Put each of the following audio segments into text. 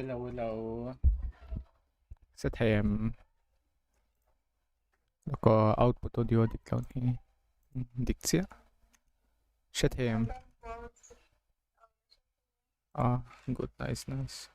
แล้วสแตมแล้วก็ output audio ดิกแล้วนี่dikcja shethem good nice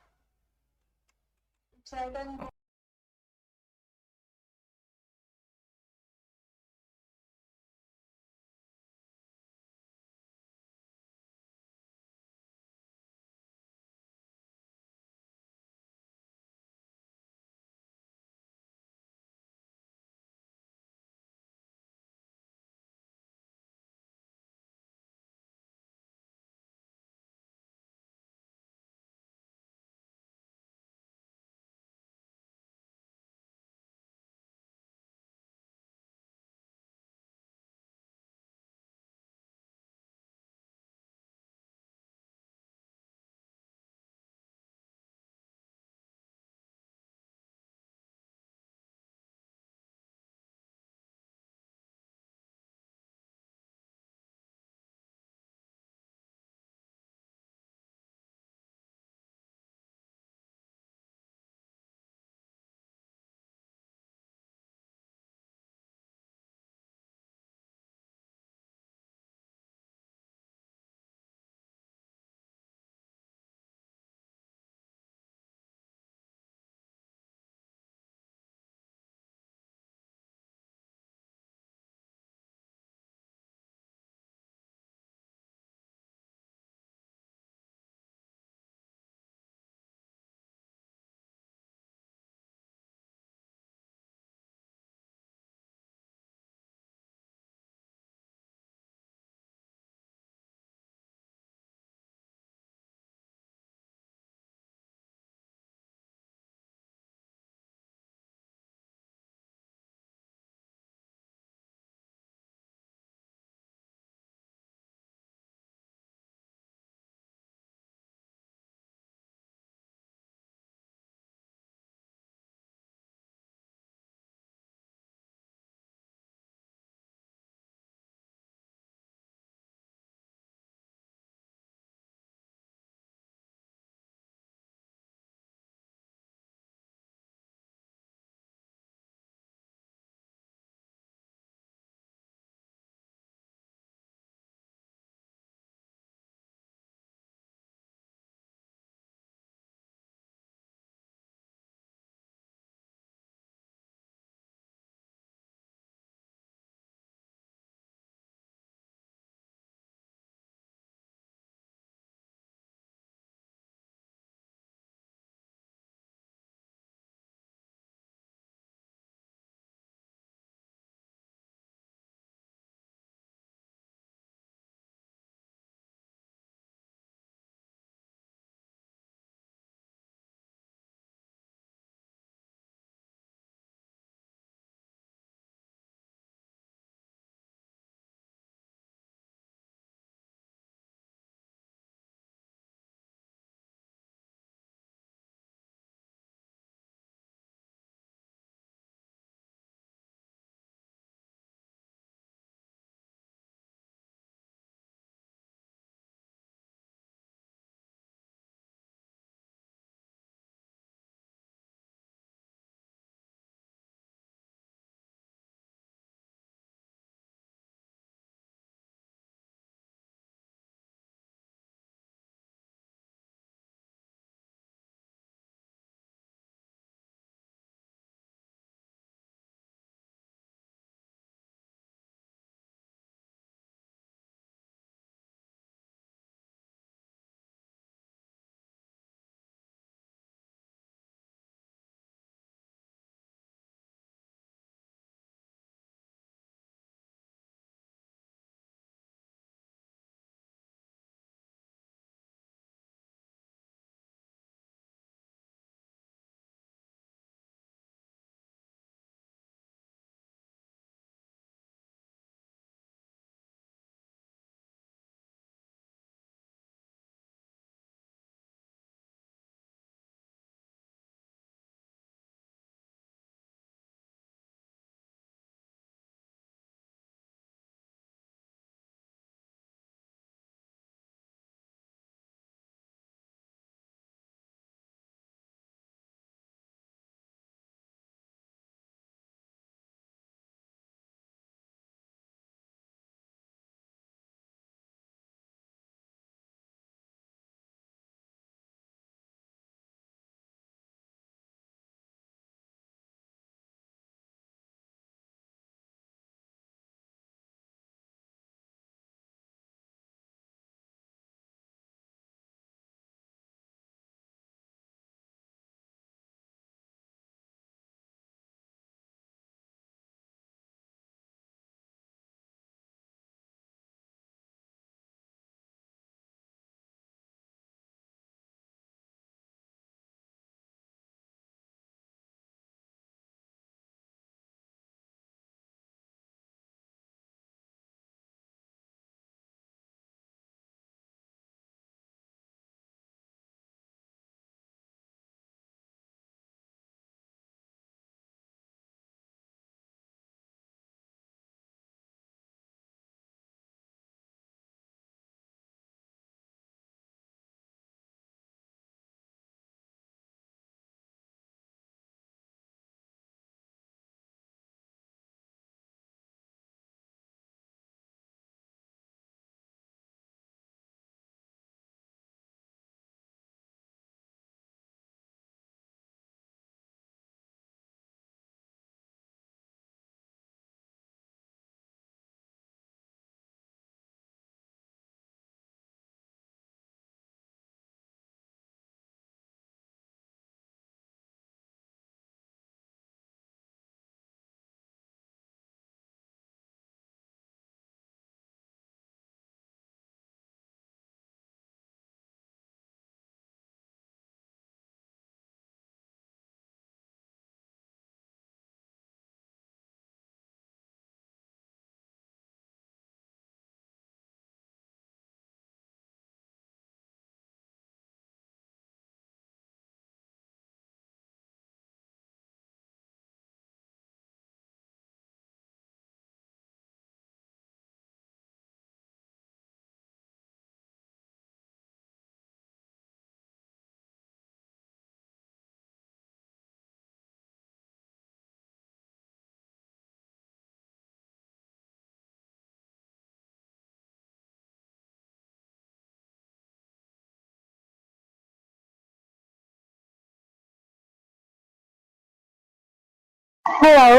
Hello,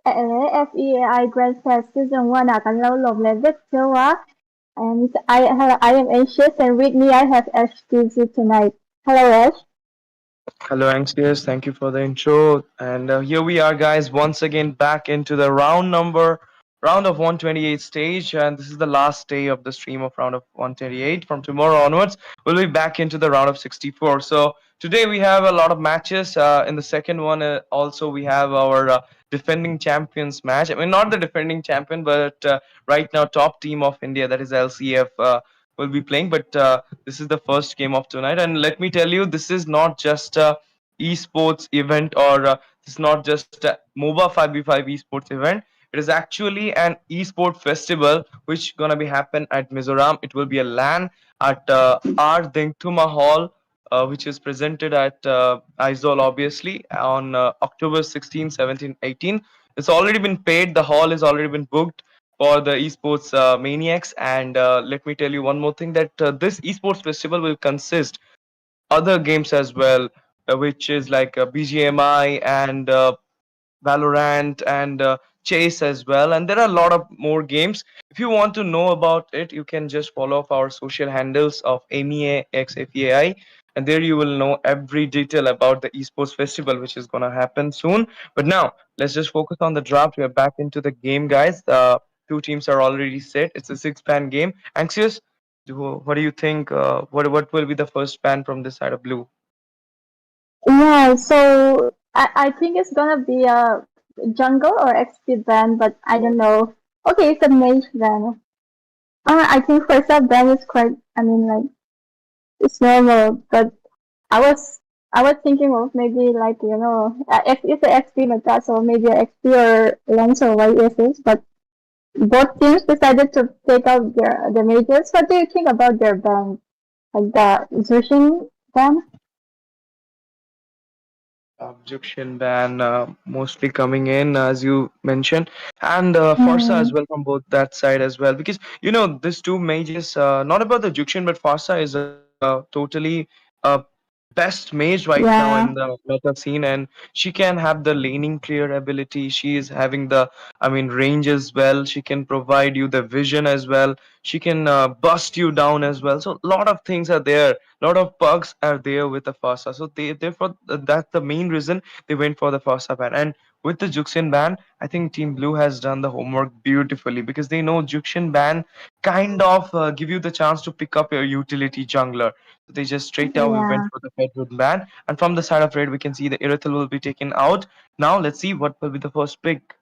FEAI Grand Fest Season 1 akan lâu lồng lên rất sớm quá. And I am anxious and with me I have Ash Gizu tonight. Hello Ash. Hello, Anxious. Thank you for the intro. And here we are, guys, once again back into the round of 128 stage. And this is the last day of the stream of round of 128. From tomorrow onwards, we'll be back into the round of 64. So today we have a lot of matches. In the second one, also we have our defending champions match. I mean, not the defending champion, but right now top team of India, that is LCF. Will be playing, but this is the first game of tonight. And let me tell you, this is not just a esports event, or this is not just a MOBA 5v5 esports event. It is actually an esport festival which gonna be happen at Mizoram. It will be a LAN at R Dengtuma Hall, which is presented at Aizawl, obviously, on October 16, 17, 18. It's already been paid. The hall has already been booked for the esports maniacs. And let me tell you one more thing, that this esports festival will consist other games as well, which is like BGMI and Valorant and Chase as well. And there are a lot of more games. If you want to know about it, you can just follow up our social handles of MEA x FEAI, and there you will know every detail about the esports festival, which is gonna happen soon. But now let's just focus on the draft. We are back into the game, guys. Two teams are already set. It's a six-pan game. Anxious, what do you think? What will be the first pan from this side of blue? Yeah, so I think it's gonna be a jungle or XP band, but I don't know. Okay, it's a mage band. I think first up band is quite. I mean, like it's normal, but I was I was thinking of maybe like it's a XP meta, so maybe a XP or Lens or YSS, but both teams decided to take out the majors. What do you think about their ban? Like the Zushin ban? Objection ban mostly coming in, as you mentioned, and Farsa as Mm, well from both that side as well, because these two mages, not about the Jukshin, but Farsa is totally best mage right now yeah, in the meta scene, and she can have the laning clear ability. She is having the, I mean, range as well. She can provide you the vision as well. She can bust you down as well. So a lot of things are there. A lot of bugs are there with the Fasa. So therefore that's the main reason they went for the Fasa ban. And with the Juxin ban, I think Team Blue has done the homework beautifully, because they know Juxin ban kind of give you the chance to pick up your utility jungler. So they just straight away went yeah, for the Fedwood ban. And from the side of red, we can see the Irithel will be taken out. Now let's see what will be the first pick.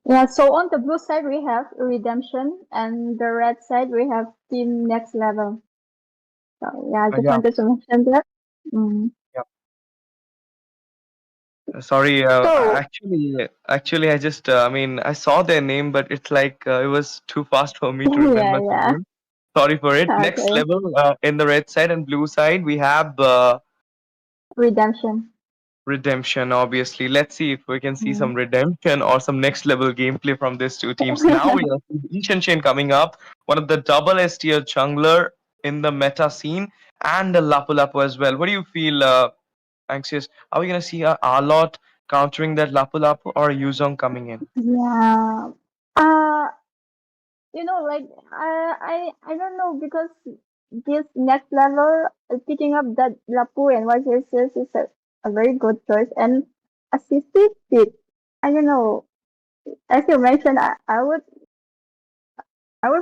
yeah. So on the blue side we have Redemption, and the red side we have Team Next Level. So yeah, I just Yeah, wanted to mention that. Mm. yeah. Sorry, So actually, I just, I mean, I saw their name, but it's like it was too fast for me to yeah, remember the yeah. name. Sorry for it. Next Okay, level, in the red side and blue side, we have Redemption. redemption. Obviously, let's see if we can see Mm. some redemption or some next level gameplay from these two teams. Now we have Ishan Chain coming up, one of the double S tier jungler in the meta scene, and the Lapu Lapu as well. What do you feel, Anxious? Are we gonna see a Arlot countering that Lapu Lapu, or Yuzong coming in? Yeah. Uh, like I don't know because this next level picking up that Lapu and YCSS is a very good choice and assisted it. I don't know. As you mentioned, I would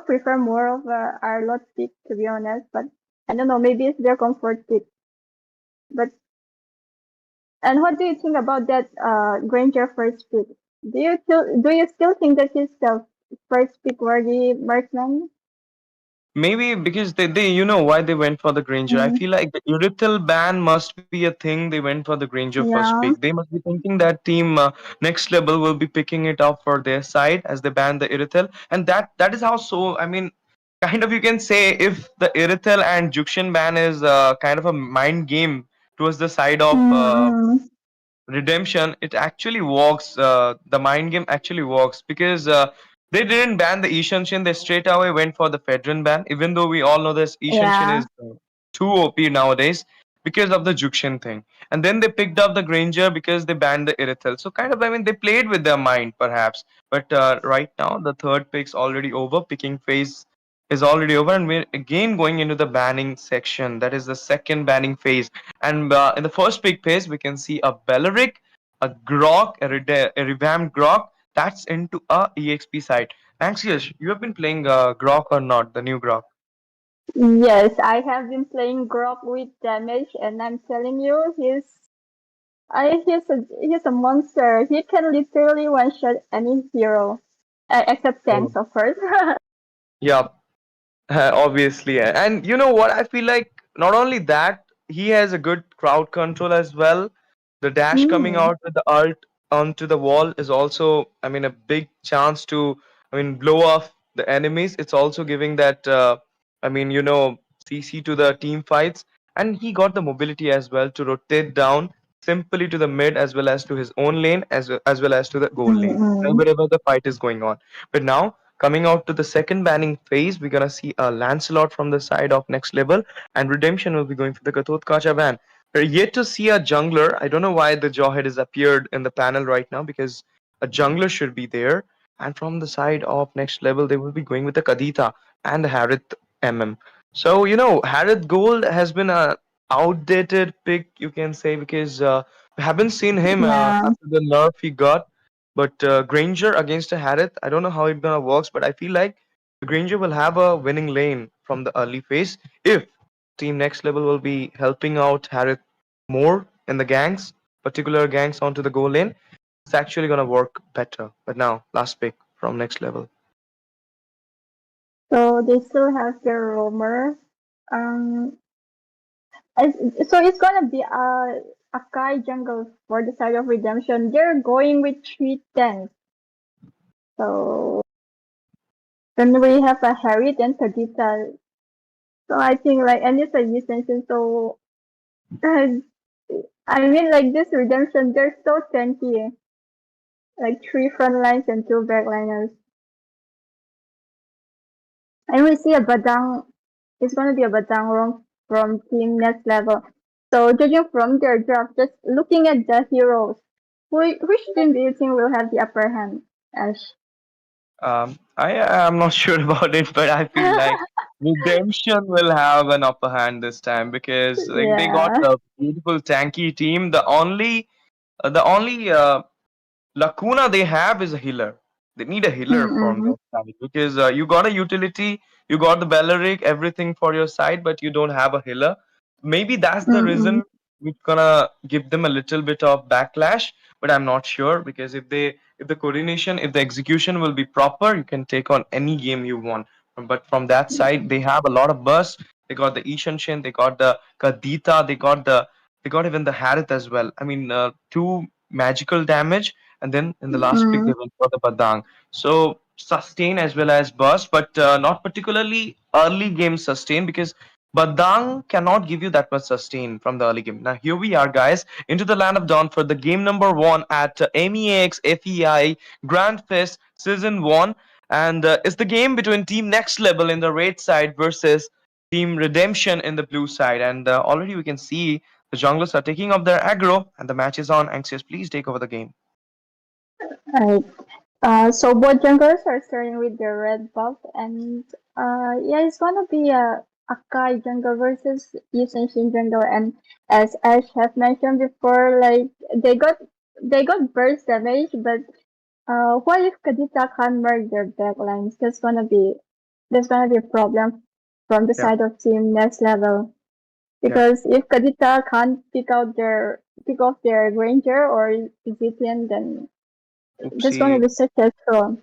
prefer more of a Arlot pick to be honest, but I don't know. Maybe it's their comfort pick. But and what do you think about that Granger first pick? Do you still think that he's the first pick worthy marksman? Maybe because they you know why they went for the Granger. I Mm, feel like the Urithil ban must be a thing. They went for the Granger first pick. yeah. They must be thinking that team next level will be picking it up for their side as they ban the Urithil, and that is how. So I mean, kind of, you can say, if the Irithel and Jukshin ban is kind of a mind game towards the side of Mm, redemption, it actually works. The mind game actually works, because they didn't ban the Ishanshin. They straight away went for the Fedrin ban, even though we all know this Ishanshin yeah. is too OP nowadays because of the Jukshin thing. and then they picked up the Granger because they banned the Irithel. So kind of, I mean, they played with their mind perhaps. But right now, the third pick's already over. Picking phase is already over, and we're again going into the banning section. That is the second banning phase. And in the first pick phase, we can see a Belleric, a Grok, a revamped Grok. That's into a EXP side. Anxious, you have been playing Grok or not? The new Grok. Yes, I have been playing Grok with damage, and I'm telling you, he's a monster. He can literally one shot any hero, except tanks, Oh. of course. Yeah, obviously. And you know what? I feel like not only that, he has a good crowd control as well. The dash coming Mm. out with the ult onto the wall is also, I mean, a big chance to, I mean, blow off the enemies. It's also giving that, I mean, CC to the team fights. And he got the mobility as well to rotate down simply to the mid as well as to his own lane as well as to the goal lane, Mm-mm. wherever the fight is going on. But now, coming out to the second banning phase, we're gonna see a Lancelot from the side of next level, and Redemption will be going for the Gatot Kacha ban. We're yet to see a jungler. I don't know why the Jawhead has appeared in the panel right now because a jungler should be there. And from the side of next level, they will be going with the Kadita and the Harith MM. So Harith Gold has been a outdated pick, you can say, because we haven't seen him Yeah. after the nerf he got. But Granger against a Harith, I don't know how it gonna works, but I feel like Granger will have a winning lane from the early phase if Team Next Level will be helping out Harith more in the ganks, particular ganks onto the goal lane. It's actually gonna work better. But now, last pick from Next Level. So they still have their roamer. Um, so it's gonna be a Kai jungle for the side of Redemption. They're going with three tanks. So then we have a Harry, then Kadita. So I think like, and it's a extension. So I mean, like this Redemption, they're so tanky. Like three front lines and two back liners. And we see a Badang. It's gonna be a Badang wrong from team next level. So judging from their draft, just looking at the heroes, which team do you think will have the upper hand? Ash. I am not sure about it, but I feel like Redemption will have an upper hand this time because like they got Yeah. a beautiful tanky team. The only lacuna they have is a healer. They need a healer from Mm-mm. their side because you got a utility, you got the Belleric, everything for your side, but you don't have a healer. Maybe that's the Mm-mm. reason it's gonna give them a little bit of backlash, but I'm not sure because if the coordination, if the execution will be proper, you can take on any game you want. But from that side, they have a lot of bursts. They got the Ishan Shin, they got the Kadita, they got even the Harith as well. I mean, two magical damage, and then in the last pick they Mm. went for the Badang. So sustain as well as burst, but not particularly early game sustain because Badang cannot give you that much sustain from the early game. Now here we are, guys, into the land of dawn for the game number one at MEAX FEI Grand Fest Season One, and it's the game between Team Next Level in the red side versus Team Redemption in the blue side, and already we can see the junglers are taking up their aggro, and the match is on. Anxious, please take over the game. Right. So both junglers are starting with their red buff, and yeah, it's gonna be a Kai jungle versus Shin jungle, and as Ash have mentioned before, like they got burst damage, but what if Kadita can't merge their backlines? There's gonna be a problem from the Yeah, side of team next level. yeah. Because if Kadita can't pick off their ranger or Egyptian, then there's gonna Oopsie. be such a throw.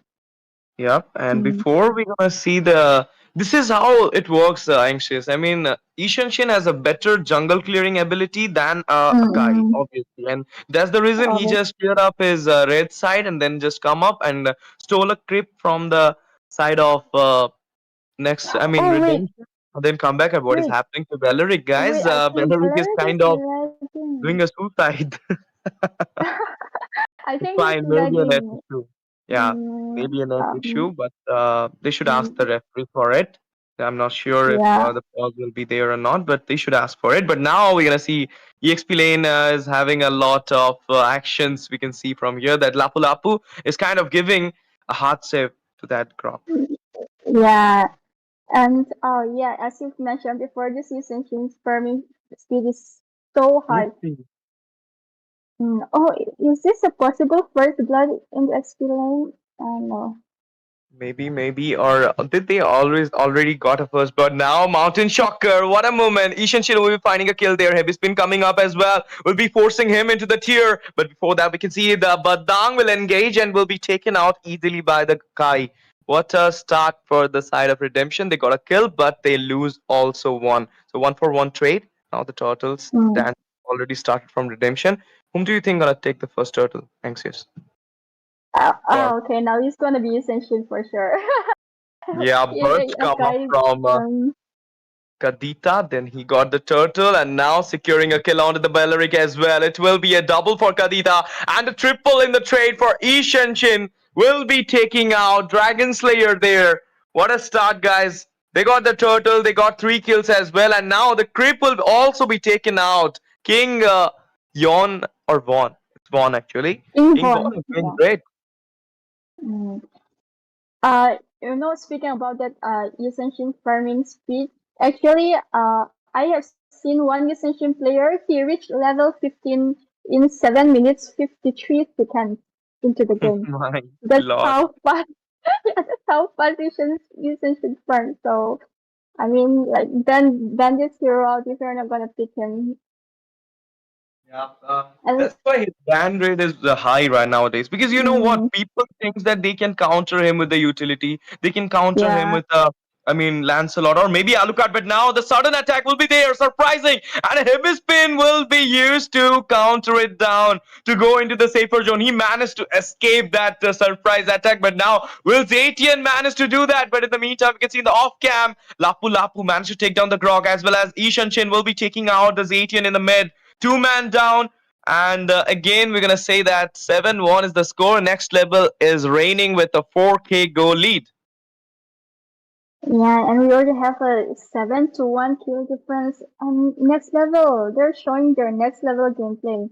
Yep. And Mm. before we're gonna see the, this is how it works, Anxious. I mean, Ishan Shin has a better jungle clearing ability than Akai, Mm-mm. obviously, and that's the reason he just cleared up his red side and then just come up and stole a creep from the side of next. I mean, Oh wait, Redemption, and then come back. And what is wait, happening to Belleric, wait! guys? I think Belleric is Alaric is kind of lagging. doing a suicide. I It's think he's fine, maybe a net lagging. issue. Yeah, Mm, maybe a net issue, but they should ask mm, the referee for it. I'm not sure if Yeah. the pause will be there or not, but they should ask for it. But now we're gonna see EXP lane is having a lot of actions. We can see from here that Lapu Lapu is kind of giving a hard save to that crop. Yeah. And oh yeah, as you've mentioned before, this season farming speed is so high. Oh, is this a possible first blood in the XP lane? No. Maybe, or did they already got a first blood? Now Mountain Shocker, what a moment! Ishan Shin will be finding a kill there. Heavy spin coming up as well. Will be forcing him into the tier. But before that, we can see the Badang will engage and will be taken out easily by the Kai. What a start for the side of Redemption. They got a kill, but they lose also one. So 1-for-1 trade. Now the Turtles Mm. dance already started from Redemption. Whom do you think gonna take the first turtle? Anxious. Okay, now he's gonna be essential for sure. Yeah, Yeah, birds come up guys. from Kadita, then he got the turtle, and now securing a kill onto the Belleric as well. It will be a double for Kadita, and a triple in the trade for Ishanshin. Will be taking out Dragon Slayer there. What a start, guys. They got the turtle, they got 3 kills as well, and now the creep will also be taken out. King Yon or Vaughn. It's Vaughn actually. King Vaughn Invon. is doing Yeah. great. Mm. Speaking about that, essential farming speed. Actually, I have seen one essential player. He reached level 15 in 7 minutes 53 seconds into the game. My That's lord. how fast. That's how fast essential farm. So I mean, like ban this hero out if you're not gonna pick him. Yeah, And that's why his ban rate is high right nowadays. Because you know what, mm, people think that they can counter him with the utility. They can counter him yeah. with Lancelot or maybe Alucard. But now the sudden attack will be there, surprising, and a heavy spin will be used to counter it down to go into the safer zone. He managed to escape that surprise attack, but now will Zatian manage to do that? But in the meantime, we can see in the off cam, Lapu Lapu managed to take down the Grog as well as Ishan Chin will be taking out the Zatian in the mid. 2-man down. And again, we're going to say that 7-1 is the score. Next level is reigning with a 4K goal lead. Yeah, and we already have a 7-1 kill difference. And next level, they're showing their next level gameplay.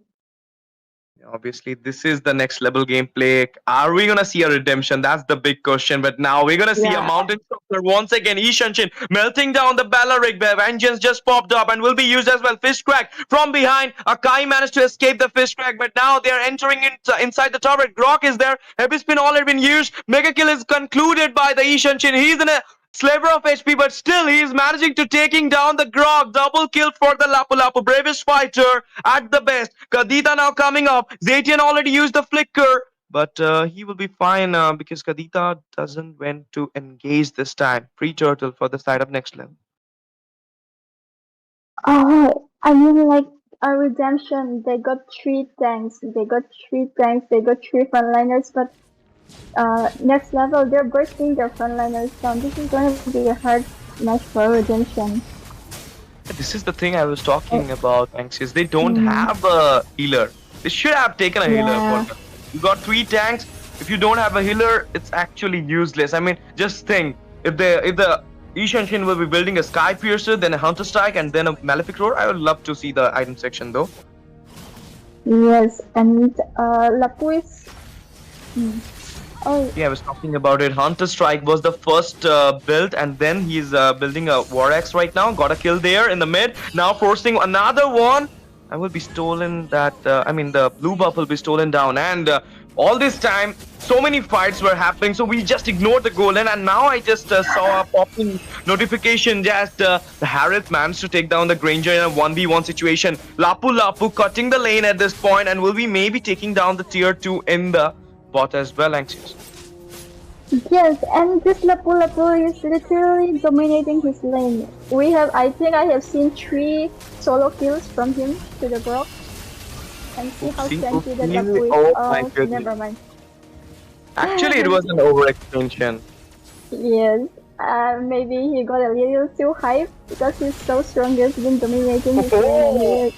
Obviously, this is the next level gameplay. Are we gonna see a redemption? That's the big question. But now we're gonna see a Yeah. mountain stalker once again. Ishanshin melting down the Belleric. Vengeance just popped up and will be used as well. Fish crack from behind. Akai managed to escape the fish crack, but now they are entering inside the turret. Grok is there. Heavy spin already been used. Mega kill is concluded by the Ishanshin. He's in a sliver of HP, but still he is managing to taking down the Grog. Double kill for the Lapu Lapu. Bravest fighter at the best. Kadita now coming up. Zatian already used the flicker, but he will be fine because Kadita doesn't went to engage this time. Free turtle for the side of next level. Oh, I mean, like, a redemption. They got 3 tanks. They got 3 frontliners, but next level, they're bursting their frontliners down. This is going to be a hard match for redemption. This is the thing I was talking about, Anxious. They don't have a healer. They should have taken a healer. Yeah. You got 3 tanks. If you don't have a healer, it's actually useless. I mean, just think if the Ishanshin will be building a Sky Piercer, then a Hunter Strike, and then a Malefic Roar. I would love to see the item section though. Yes, and Lapu is. Oh, Yeah, I was talking about it. Hunter Strike was the first build, and then he's building a War Axe right now. Got a kill there in the mid. Now forcing another one. I will be stolen that. The blue buff will be stolen down, and all this time, so many fights were happening. So we just ignored the golden, and now I just saw a popping notification. Just the Harith managed to take down the Granger in a 1v1 situation. Lapu Lapu cutting the lane at this point, and will be maybe taking down the tier 2 in the bot as well, Anxious. yes, and this Lapu Lapu is literally dominating his lane. I think I have seen 3 solo kills from him to the Grok. And see how stingy that Lapu is. Oh my goodness. Never mind. Actually, it was an overextension. Yes, maybe he got a little too hyped because he's so strong. He's been dominating his lane.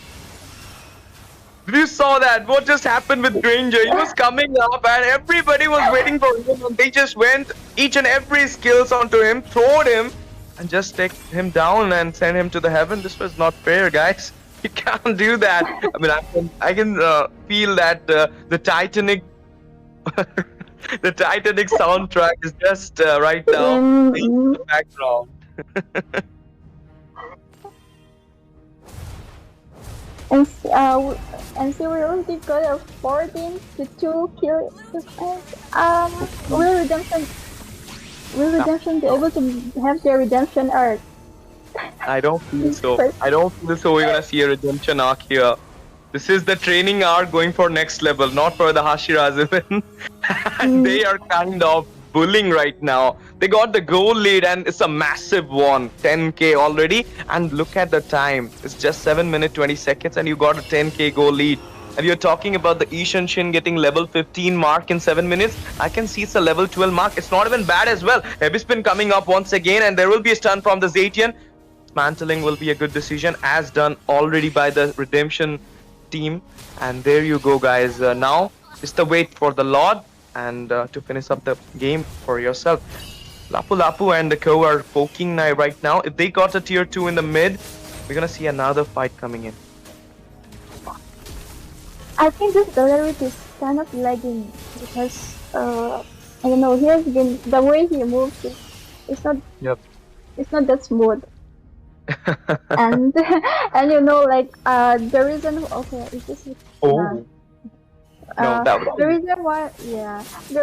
You saw that? What just happened with Granger? He was coming up and everybody was waiting for him, and they just went each and every skills onto him, throwed him, and just take him down and send him to the heaven. This was not fair, guys. You can't do that. I mean, I can feel that the Titanic, the Titanic soundtrack is just right now in the background. And so we already got a 14-2 kill. Will Redemption be able to have their redemption arc? I don't feel so. I don't feel so. We're gonna see a redemption arc here. This is the training arc going for next level, not for the Hashiras even. And they are kind of bullying right now. They got the goal lead and it's a massive one, 10k already. And look at the time. It's just 7 minutes 20 seconds and you got a 10k goal lead. And you're talking about the Ishan Shin getting level 15 mark in 7 minutes. I can see it's a level 12 mark. It's not even bad as well. Heavy spin coming up once again and there will be a stun from the Zatian. Dismantling will be a good decision as done already by the Redemption team. And there you go, guys. Now it's the wait for the Lord and to finish up the game for yourself. Lapu Lapu and the Co are poking right now. If they got a tier 2 in the mid, we're gonna see another fight coming in. I think this Dolaric is kind of lagging because I don't know. He has been the way he moves. It's not. Yep. It's not that smooth. and and you know, like the reason. Okay, is this? Oh. No, that was the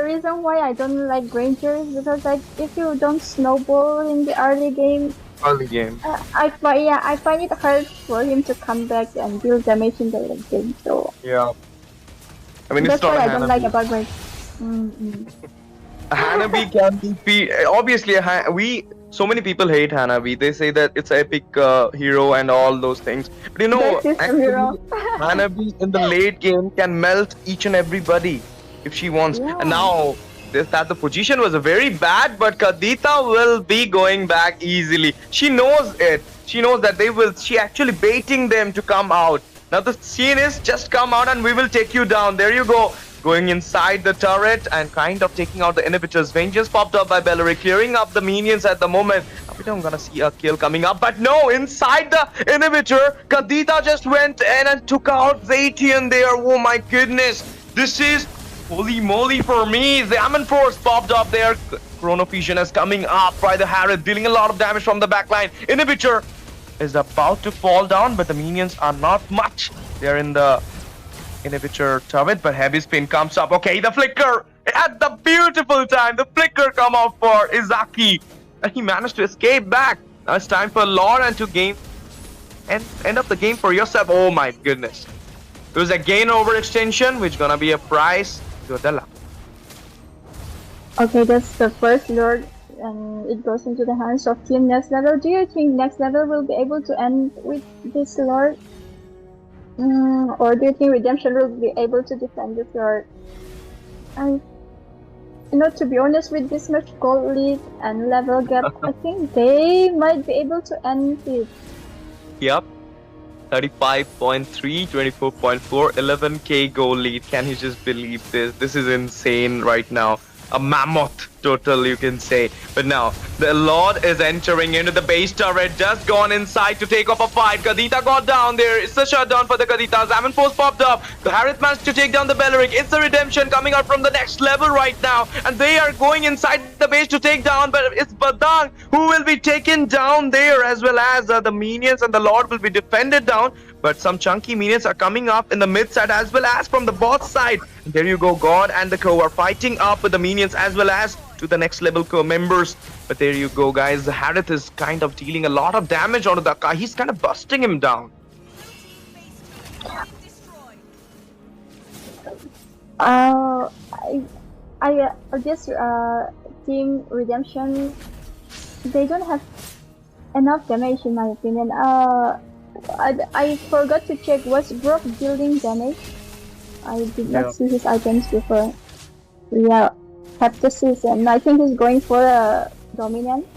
reason why I don't like Granger is because like if you don't snowball in the early game, I find it hard for him to come back and deal damage in the late game. So yeah, I mean that's it's not what a I don't Hanabi. like about Granger. A Hanabi can be obviously so many people hate Hanabi. They say that it's an epic hero and all those things. But you know, actually, Hanabi in the late game can melt each and everybody if she wants. Yeah. And now that the position was very bad, but Kadita will be going back easily. She knows it. She knows that she actually baiting them to come out. Now the scene is just come out and we will take you down. There you go. Going inside the turret and kind of taking out the inhibitors. Vengeance popped up by Bellary, clearing up the minions at the moment. I'm gonna see a kill coming up, but no, inside the inhibitor, Kadita just went in and took out Zatian there. Oh my goodness, this is holy moly for me. Zaman Force popped up there. Chrono Fusion is coming up by the Harith, dealing a lot of damage from the backline. Inhibitor is about to fall down, but the minions are not much. They're in the inhibitor turret, but heavy spin comes up. Okay, the flicker at the beautiful time. The flicker come up for Izaki, and he managed to escape back. Now it's time for Lord and to game and end up the game for yourself. Oh my goodness, it was a gain overextension, which gonna be a prize to the lap. Okay, that's the first Lord, and it goes into the hands of Team Next Level. Do you think Next Level will be able to end with this Lord? Or do you think Redemption will be able to defend this Lord? And to be honest, with this much gold lead and level gap, I think they might be able to end it. Yep. 35.3, 24.4, 11k goal lead. Can you just believe this? This is insane right now. A mammoth total, you can say. But now, the Lord is entering into the base turret, just gone inside to take off a fight. Kadita got down there. It's a shutdown for the Kadita. Zaman Force popped up. The Harith managed to take down the Bellaric. It's the Redemption coming out from the next level right now. And they are going inside the base to take down, but it's Badang who will be taken down there, as well as the minions and the Lord will be defended down. But some chunky minions are coming up in the mid side as well as from the bot side. And there you go, God and the Co are fighting up with the minions as well as to the next level Co members. But there you go, guys. The Harith is kind of dealing a lot of damage onto the car. He's kind of busting him down. I guess Team Redemption, they don't have enough damage in my opinion. I forgot to check, was Brock dealing damage? I did not see his items before. Yeah, have to see him. I think he's going for a dominant.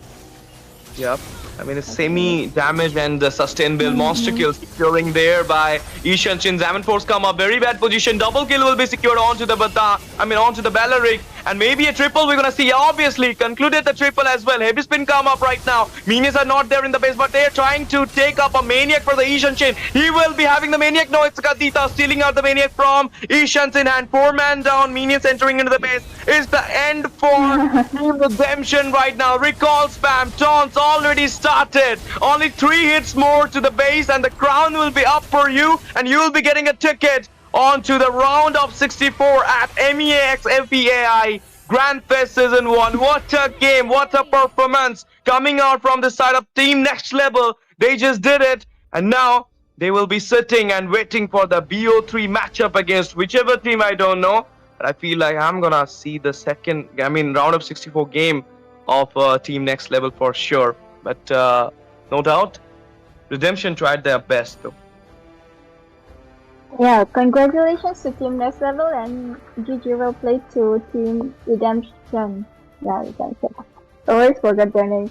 Yep. I mean, it's semi-damage and the sustain build. Monster kill securing there by Ishan Shin. Zaman Force come up. Very bad position. Double kill will be secured onto the onto the Bellaric. and maybe a triple we're gonna see. Obviously, concluded the triple as well. Heavy spin come up right now. Minions are not there in the base, but they're trying to take up a Maniac for the Ishan chain. He will be having the Maniac. No, it's Kadita stealing out the Maniac from Ishan's in hand. 4-man down. Minions entering into the base. Is the end for Team Redemption right now. Recall spam. Taunts already started. Only 3 hits more to the base, and the crown will be up for you, and you will be getting a ticket onto the round of 64 at MEA FEAI Grand Fest Season 1. What a game, what a performance coming out from the side of Team Next Level. They just did it, and now they will be sitting and waiting for the BO3 matchup against whichever team, I don't know. But I feel like I'm gonna see the round of 64 game of Team Next Level for sure. But no doubt, Redemption tried their best though. Yeah, congratulations to Team Next Level and GG well played to Team Redemption. Yeah, Redemption. Always forgot their name.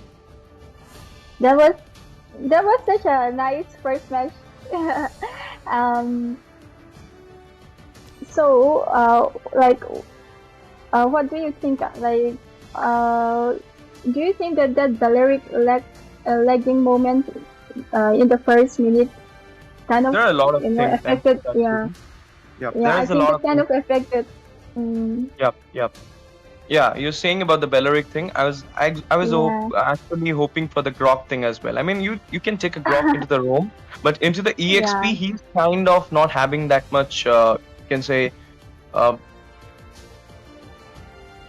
That was such a nice first match. um. So, what do you think? Do you think that Balearic lagging moment in the first minute kind of There are a lot of things. affected? Yeah, Yep, yeah. I there's a think lot it of kind things. of affected. Mm, Yep. Yeah, you're saying about the Belleric thing. yeah. actually hoping for the Grok thing as well. I mean, you can take a Grok into the roam, but into the EXP, Yeah. he's kind of not having that much. You can say, uh,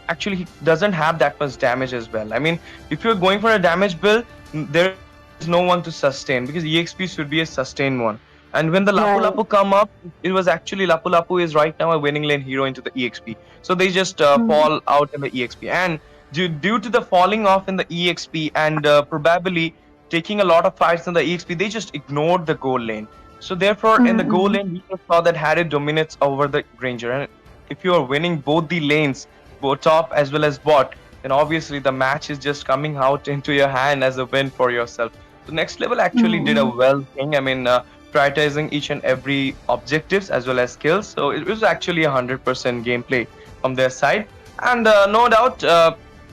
actually, he doesn't have that much damage as well. I mean, if you're going for a damage build, there is no one to sustain because EXP should be a sustained one. And when the Lapu Lapu Right. come up, it was actually Lapu Lapu is right now a winning lane hero into the EXP. So they just Mm, fall out in the EXP. And due to the falling off in the EXP and probably taking a lot of fights in the EXP, they just ignored the goal lane. So therefore, in the goal mm, lane, we just saw that Harry dominates over the Granger. And if you are winning both the lanes, both top as well as bot, then obviously the match is just coming out into your hand as a win for yourself. So next level actually did a mm, well thing. I mean, prioritizing each and every objectives as well as skills. So it was actually 100% gameplay from their side, and no doubt,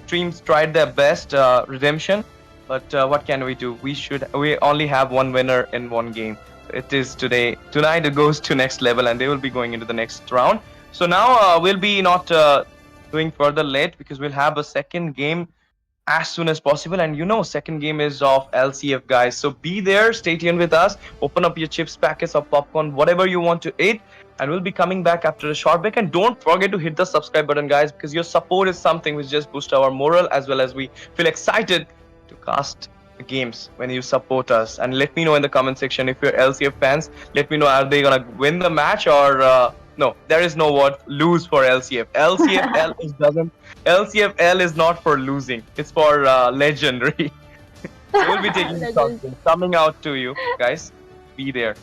teams tried their best. Redemption, but what can we do? We only have one winner in one game. It is today. Tonight it goes to next level, and they will be going into the next round. So now we'll be not doing further late because we'll have a second game as soon as possible. And second game is of LCF, guys. So be there, stay tuned with us. Open up your chips packets or popcorn, whatever you want to eat. And we'll be coming back after a short break. And don't forget to hit the subscribe button, guys, because your support is something which just boosts our morale as well as we feel excited to cast the games when you support us. And let me know in the comment section if you're LCF fans. Let me know, are they gonna win the match or no? There is no word lose for LCF. LCFL is doesn't LCFL is not for losing. It's for legendary. So we'll be taking mm. something coming out to you guys. Be there.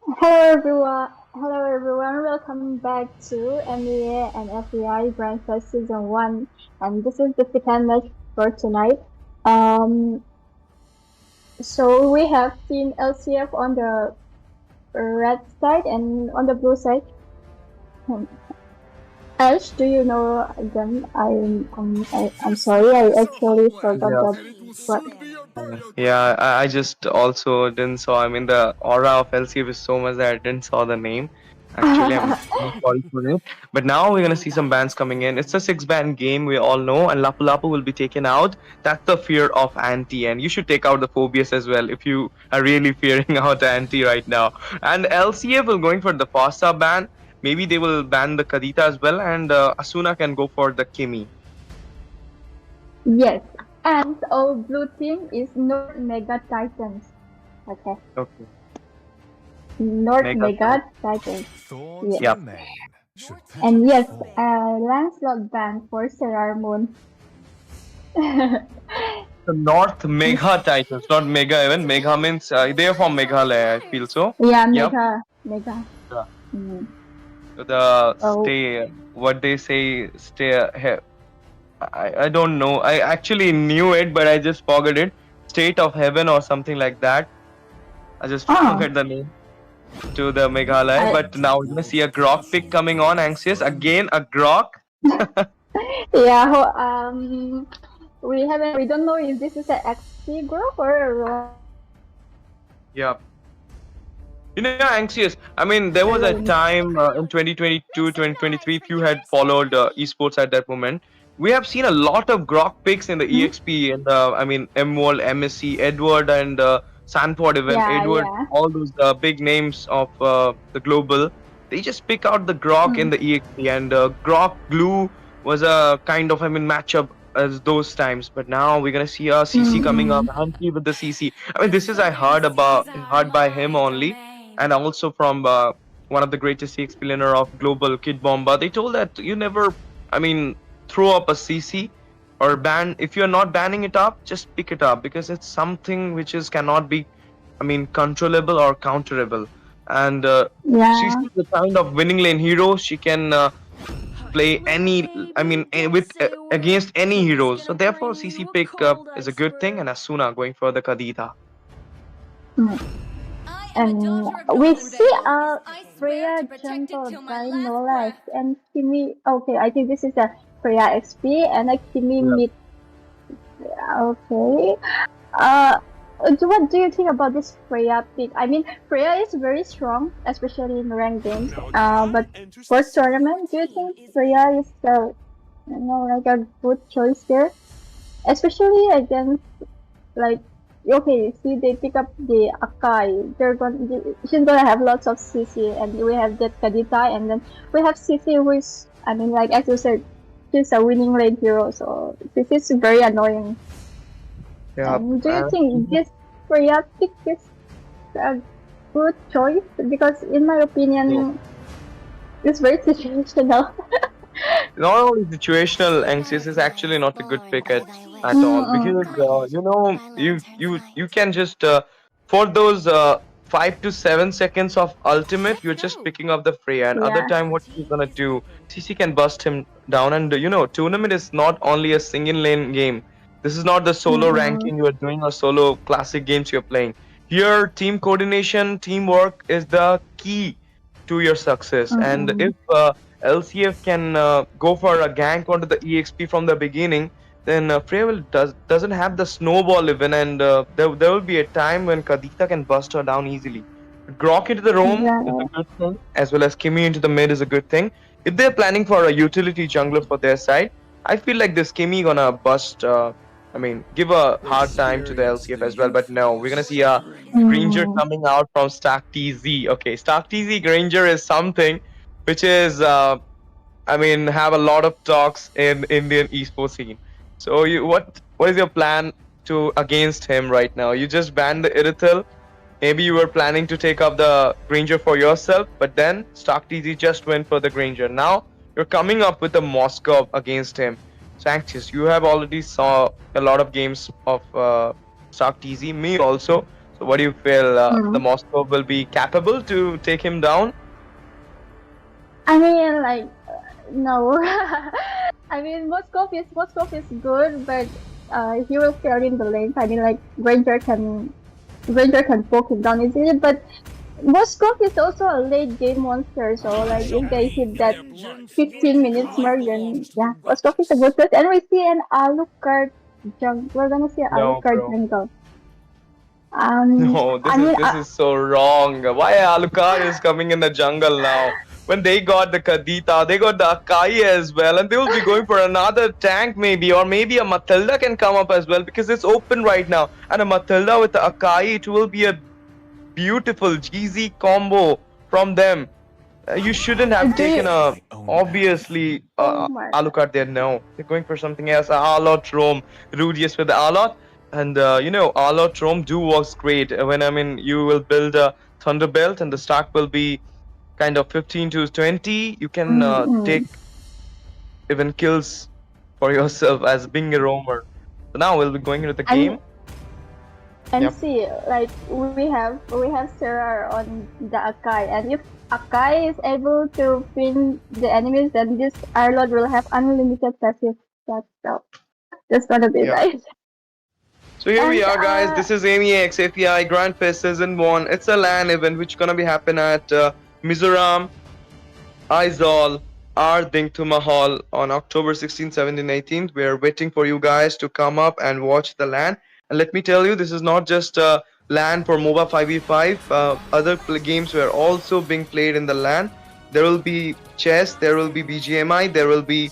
Hello everyone. Welcome back to MEA and FEAI Brand Fest Season 1. And this is the second match for tonight. Um, so we have Team LCF on the red side and on the blue side. Ash, do you know them? I'm sorry, I actually forgot Yeah. that. What? Yeah, I just also didn't saw. I mean, the aura of LCF is so much that I didn't saw the name. Actually, I'm sorry for it. But now we're gonna see some bands coming in. It's a six-band game, we all know, and Lapu Lapu will be taken out. That's the fear of Anti, and you should take out the phobias as well if you are really fearing out Anti right now. And LCF will going for the Fasta ban. Maybe they will ban the Kadita as well, and Asuna can go for the Kimi. Yes. And our blue team is North Mega Titans. Okay. Okay. North Mega Mega Titans. Thorns Yeah. remain. Should And yes, petals fall. Lancelot ban for Serrar Moon. The North Megha Titans, not Mega even. Megha means they are from Meghalaya, I feel so. Yeah, Yep. Mega. Yeah. Mm. The Oh. stay, what they say, stay. I don't know. I actually knew it, but I just forgot it. State of Heaven or something like that. I just Ah. forgot the name to the Meghalaya. But now we're gonna see a Grok pick coming on. Anxious again, a Grok. Yeah, we don't know if this is an XP group or a raw. Yeah. You know, Anxious. I mean, there was a time in 2022, 2023, if you had followed esports at that moment, we have seen a lot of Grok picks in the EXP and I mean, M-World, MSC, Edward, and Sanford even. Yeah, Edward, yeah. all those big names of the global. They just pick out the Grok in the EXP, and Grok Glue was a kind of, I mean, matchup as those times. But now we're gonna see a CC coming up, Hanky with the CC. I mean, this is I heard by him only, and also from one of the greatest CX billionaire of global, Kid Bomba. They told that you never, I mean, throw up a CC or ban. If you're not banning it up, just pick it up because it's something which is cannot be, I mean, controllable or counterable. And she's Yeah. the kind of winning lane hero. She can play any, I mean, with against any heroes. So therefore, CC pick up is a good thing, and Asuna going for the Kadita. And we see Freya jungle by Nolas and Kimi. Okay, I think this is a Freya XP and a Kimi mid. Okay. What do you think about this Freya pick? I mean, Freya is very strong, especially in ranked games. But for tournament, do you think Freya is like a good choice here, especially against like okay, see they pick up the Akai. She's gonna have lots of CC, and we have that Kadita, and then we have CC who is, I mean, like as you said, she's a winning lane hero, so CC is very annoying. Yeah. Do you think this Freya pick is a good choice? Because in my opinion, it's very situational. Not only situational, Anxious is actually not a good pick at all because you can just for those 5 to 7 seconds of ultimate, you're just picking up the Freya, and other time what he's gonna do, CC can bust him down, and tournament is not only a single lane game. This is not the solo ranking you are doing or solo classic games you're playing. Here, team coordination, teamwork is the key to your success, and if LCF can go for a gank onto the EXP from the beginning, then Freya doesn't have the snowball even, and there will be a time when Kadita can bust her down easily. Grok into the roam is a good thing, as well as Kimi into the mid is a good thing. If they're planning for a utility jungler for their side, I feel like this Kimi gonna bust. I mean, give a hard time to the LCF as well. But no, we're gonna see a Granger coming out from Stark TZ. Okay, Stark TZ Granger is something which is I mean, have a lot of talks in Indian esports scene. So what is your plan to against him right now? You just banned the Irithel. Maybe you were planning to take up the Granger for yourself, but then Stark TZ just went for the Granger. Now you're coming up with a Moscow against him. So Anxious, you have already saw a lot of games of Stark TZ, me also. So what do you feel? The Hmm. Moscow will be capable to take him down? I mean, like, no. I mean, Moskov is good, but he will fail in the lanes. I mean, like, Ranger can poke him down easily, but Moskov is also a late game monster. So, like, if they hit that 15 minutes mark, then yeah, Moskov is a good choice. And we see an Alucard jungle. We're gonna see an No, Alucard bro. jungle. No, I mean, this is so wrong. Why Alucard is coming in the jungle now? When they got the Kadita, they got the Akai as well, and they will be going for another tank maybe, or maybe a Matilda can come up as well because it's open right now. And a Matilda with the Akai, it will be a beautiful GZ combo from them. You shouldn't have do taken you, a obviously oh my, Alucard there. No, they're going for something else. Alot Rome, Rudius with the Alot, and Alot Rome do works great. When I mean you will build a Thunderbelt and the stack will be kind of 15 to 20. You can mm-hmm. take even kills for yourself as being a roamer. So now we'll be going into the And game. And Yep. see, like we have Sarah on the Akai, and if Akai is able to pin the enemies, then this Arlord will have unlimited passive stats. So that's gonna be Yeah. nice. So here we And are, guys. This is MEA FEAI Grand Fest Season 1. It's a LAN event which gonna be happen at Mizoram, Aizawl, Ardingtuma Hall on October 16th, 17th, 18th. We are waiting for you guys to come up and watch the LAN. And let me tell you, this is not just a LAN for MOBA 5v5. Other games were also being played in the LAN. There will be chess, there will be BGMI, there will be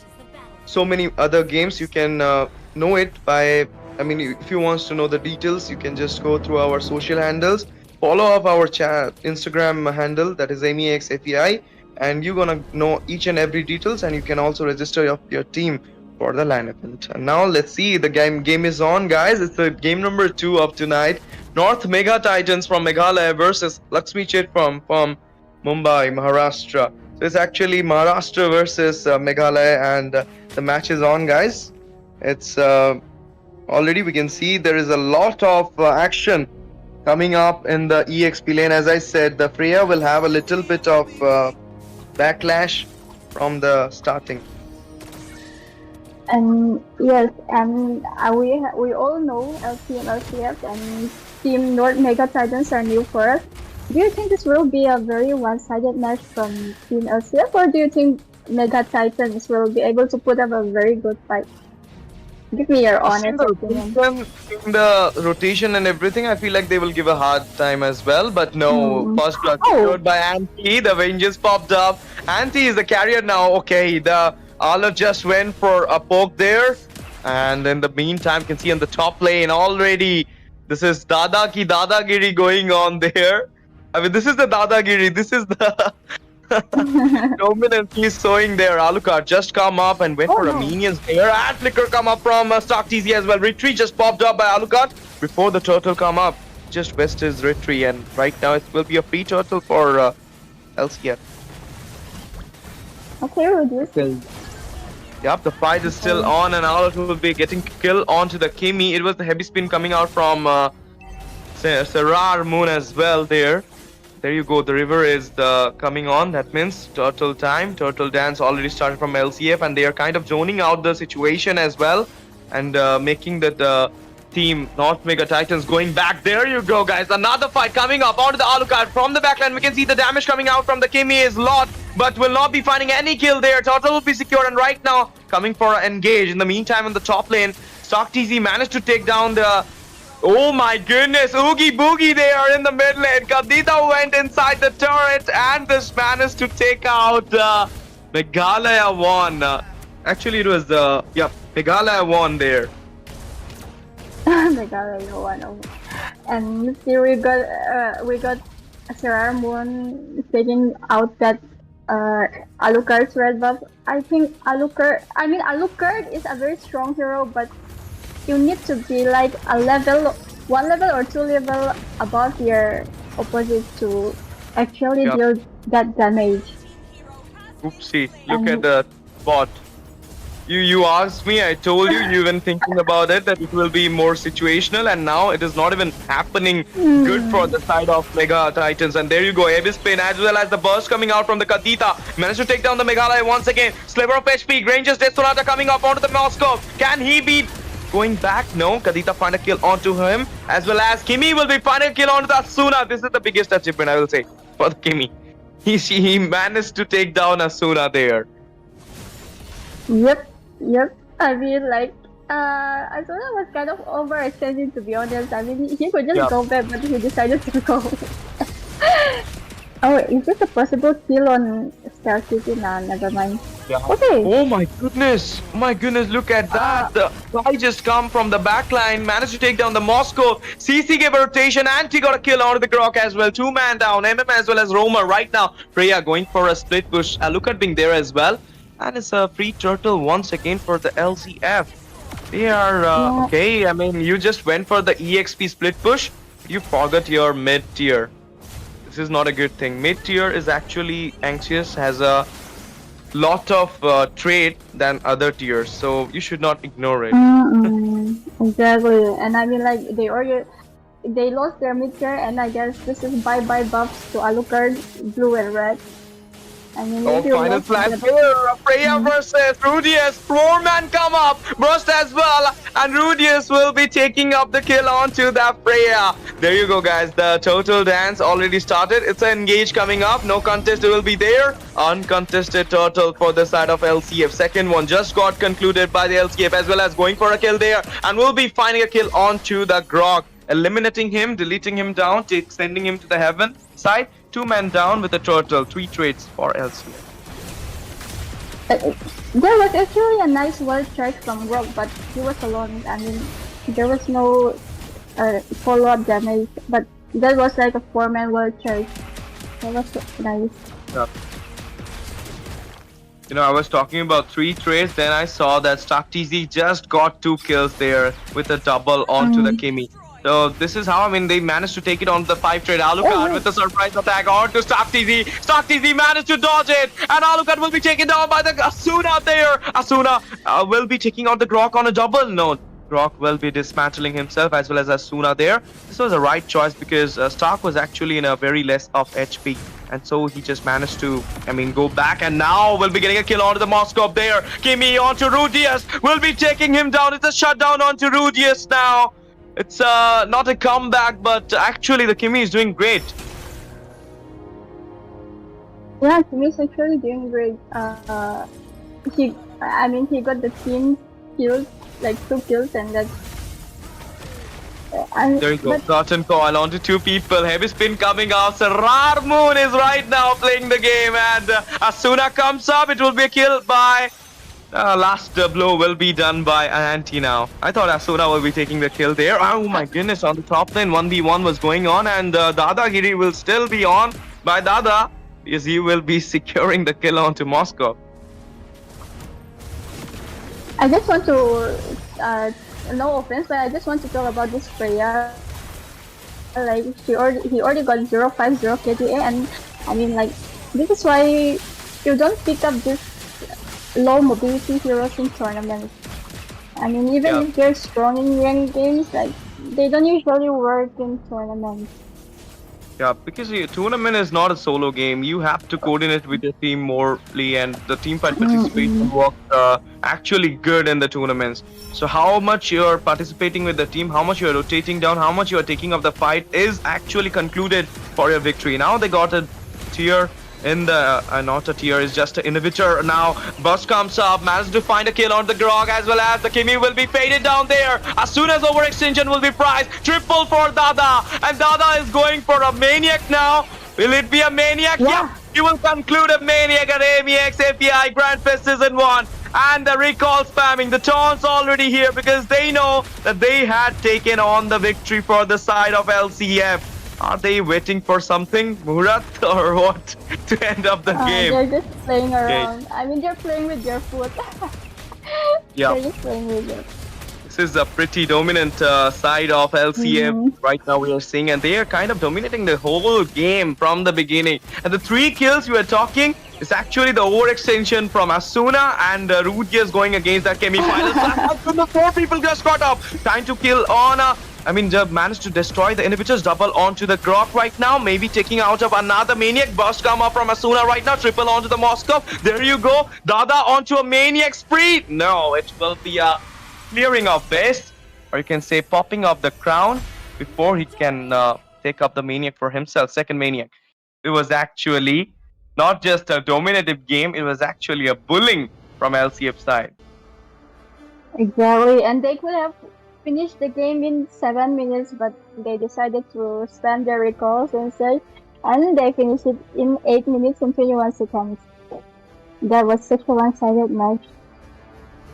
so many other games. You can know it by, I mean, if you want to know the details, you can just go through our social handles, follow up our Instagram handle, that is MEXFEI, and you're gonna know each and every details, and you can also register your team for the LAN event. And now let's see, the game is on, guys. It's the game number 2 of tonight. North Mega Titans from Meghalaya versus Lakshmi Chit from Mumbai, Maharashtra. So it's actually Maharashtra versus Meghalaya, and the match is on, guys. It's already we can see there is a lot of action coming up in the EXP lane. As I said, the FEAI will have a little bit of backlash from the starting. and yes, and we all know LC and LCF and Team North Mega Titans are new for us. Do you think this will be a very one-sided match from Team LCF, or do you think Mega Titans will be able to put up a very good fight? Give me your Seeing honest opinion. the rotation and everything, I feel like they will give a hard time as well. But no, Hmm. first blood Oh. secured by Anti. The Avengers popped up. Anti is the carrier now. Okay, the Ala just went for a poke there. And in the meantime, can see on the top lane already. This is Dadagiri going on there. I mean, this is the Dadagiri. This is the dominance he's showing there. Alucard just come up and went Oh, for a no. minions there. And Flicker come up from Stark TZ as well. Retreat just popped up by Alucard before the turtle come up. Just west his retreat, and right now it will be a free turtle for LCF. Okay, Rudius. Yep, the fight is still on, and Alucard will be getting kill onto the Kimi. It was the heavy spin coming out from Sarar Moon as well there. There you go, the river is coming on. That means turtle time. Turtle dance already started from LCF, and they are kind of zoning out the situation as well, and making that team North Mega Titans going back. There you go, guys. Another fight coming up onto the Alucard from the backline. We can see the damage coming out from the Kimi is lot, but will not be finding any kill there. Turtle will be secured, and right now coming for an engage. In the meantime, on the top lane, Stock TZ managed to take down the... Oh my goodness, Oogie Boogie there in the mid lane. Kadita went inside the turret, and this managed to take out Meghalaya won. Actually, it was Meghalaya won there. Meghalaya one. And here we got Sarar Moon taking out that Alucard's red buff. I think Alucard is a very strong hero, but you need to be like one level or 2 level above your opposite to actually deal that damage. Oopsie, look at the bot. You asked me, I told you, you've been thinking about it, that it will be more situational, and now it is not even happening good for the side of Mega Titans. And there you go, heavy spin as well as the burst coming out from the Kadita. Managed to take down the Meghalaya once again. Sliver of HP, Granger's Death Sonata coming up onto the Moscow. Can he be going back? No, Kadita find a kill onto him, as well as Kimi will be finding a kill onto the Asuna. This is the biggest achievement, I will say, for the Kimi. He managed to take down Asuna there. Yep. I mean, like, Azula was kind of overextended, to be honest. I mean, he could just go back, but he decided to go. Oh, is this a possible kill on Star City? Nah, never mind. Yeah. Okay. Oh my goodness! Oh my goodness! Look at that! The guy just come from the back line, managed to take down the Moscow. CC gave a rotation, and he got a kill onto the Grok as well. 2-man down. MM as well as Roma right now. FEAI going for a split push. Look at being there as well, and it's a free turtle once again for the LCF. They are okay. I mean, you just went for the EXP split push. You forgot your mid tier. This is not a good thing. Mid tier is actually anxious, has a lot of trade than other tiers, so you should not ignore it. Exactly, and I mean, like, they lost their mid tier, and I guess this is bye buffs to Alucard, blue and red. I mean, Final flash here. FEAI versus Rudius. 4-man come up. Burst as well. And Rudius will be taking up the kill onto the FEAI. There you go, guys. The total dance already started. It's an engage coming up. No contest will be there. Uncontested turtle for the side of LCF. Second one just got concluded by the LCF as well as going for a kill there. And we'll be finding a kill onto the Grog. Eliminating him, deleting him down, sending him to the heaven side. 2-man down with a turtle. 3 trades for LCF. There was actually a nice wall charge from Rock, but he was alone. I mean, there was no follow-up damage, but that was like a 4-man wall charge. That was nice. Yeah. You know, I was talking about 3 trades, then I saw that Stark TZ just got 2 kills there with a double onto the Kimi. So this is how, I mean, they managed to take it on the 5 trade. Alucard with the surprise attack onto Stark TZ. Stark TZ managed to dodge it, and Alucard will be taken down by the Asuna there. Asuna will be taking out the Grok on a double. No, Grok will be dismantling himself as well as Asuna there. This was the right choice because Stark was actually in a very less of HP. And so he just managed to, I mean, go back, and now we'll be getting a kill onto the Moscow there. Kimi onto Rudius. We'll be taking him down. It's a shutdown onto Rudius now. It's not a comeback, but actually the Kimi is doing great. Yeah, Kimi's actually doing great. He got the team kills, like 2 kills, and that's. There you go. Cotton coil onto 2 people. Heavy spin coming out. Sarar Moon is right now playing the game, and Asuna comes up. It will be a kill by. Last blow will be done by Anti now. I thought Asuna will be taking the kill there. Oh my goodness, on the top lane 1v1 was going on, and Dadagiri will still be on by Dada because he will be securing the kill onto Moscow. I just want to, no offense, but I just want to talk about this FEAI. Like, he already got 050 KDA, and I mean, like, this is why you don't pick up this low mobility heroes in tournaments. I mean, even if they're strong in ranked games, like, they don't usually work in tournaments. Yeah, because a tournament is not a solo game. You have to coordinate with your team morely, and the team fight participation works actually good in the tournaments. So how much you're participating with the team, how much you're rotating down, how much you're taking of the fight is actually concluded for your victory. Now they got a tier in the not a tier, is just an inhibitor now. Burst comes up, managed to find a kill on the Grog as well as the Kimi will be faded down there. As soon as overextension will be priced, triple for Dada, and Dada is going for a Maniac now. Will it be a Maniac? Yeah, he will conclude a Maniac at AMEX FEAI Grand Fest Season 1. And the recall spamming, the taunts already here because they know that they had taken on the victory for the side of LCF. Are they waiting for something, Murat, or what, to end up the game? They're just playing around. I mean, they're playing with their foot. Yeah. They're just playing with it. This is a pretty dominant side of LCF right now we are seeing, and they are kind of dominating the whole game from the beginning. And the 3 kills we were talking, It's actually the overextension from Asuna, and Rudia is going against that Kemi final slash. The four people just got up. Trying to kill on. Just managed to destroy the inhibitors. Double onto the Grok right now. Maybe taking out of another Maniac. Burst come up from Asuna right now. Triple onto the Moscow. There you go. Dada onto a Maniac spree. No, it will be a clearing of base, or you can say popping of the crown before he can take up the Maniac for himself. Second Maniac. It was actually not just a dominative game, it was actually a bullying from LCF side. Exactly, and they could have finished the game in 7 minutes, but they decided to spam their recalls instead, and they finished it in 8 minutes and 21 seconds. That was such a one-sided match.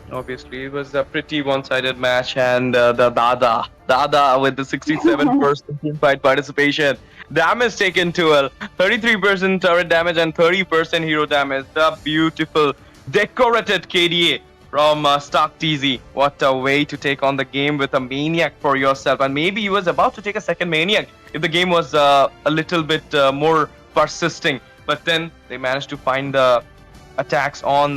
Obviously, it was a pretty one-sided match, and the Dada with the 67% teamfight participation, damage taken to 33% turret damage and 30% hero damage. The beautiful decorated KDA from Stark TZ. What a way to take on the game with a Maniac for yourself, and maybe he was about to take a second Maniac if the game was a little bit more persisting. But then they managed to find the attacks on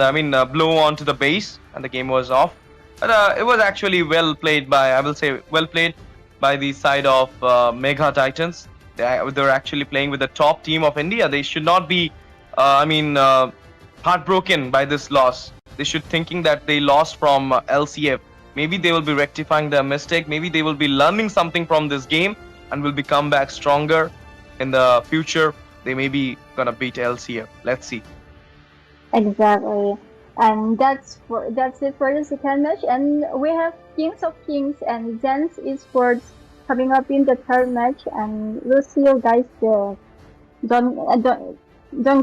blow onto the base, and the game was off. But it was actually well played by, I will say, well played by the side of Mega Titans. They're actually playing with the top team of India. They should not be heartbroken by this loss. They should thinking that they lost from LCF. Maybe they will be rectifying their mistake. Maybe they will be learning something from this game and will become back stronger in the future. They may be gonna beat LCF. Let's see. Exactly. And that's it for the second match. And we have Kings of Kings and Zen's Esports coming up in the third match, and we'll see you guys there. Don't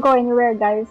go anywhere, guys.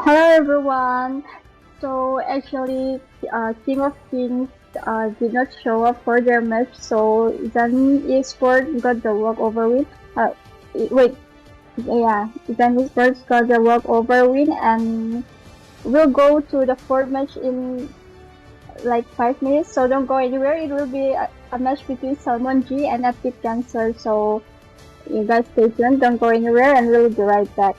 Hello everyone. So actually, King of Kings did not show up for their match, so Zen Esport got the walkover win. Wait, yeah, Zen Esports got the walkover win, and we'll go to the fourth match in like 5 minutes. So don't go anywhere. It will be a match between Salmon G and Epic Cancer. So you guys stay tuned. Don't go anywhere, and we'll be right back.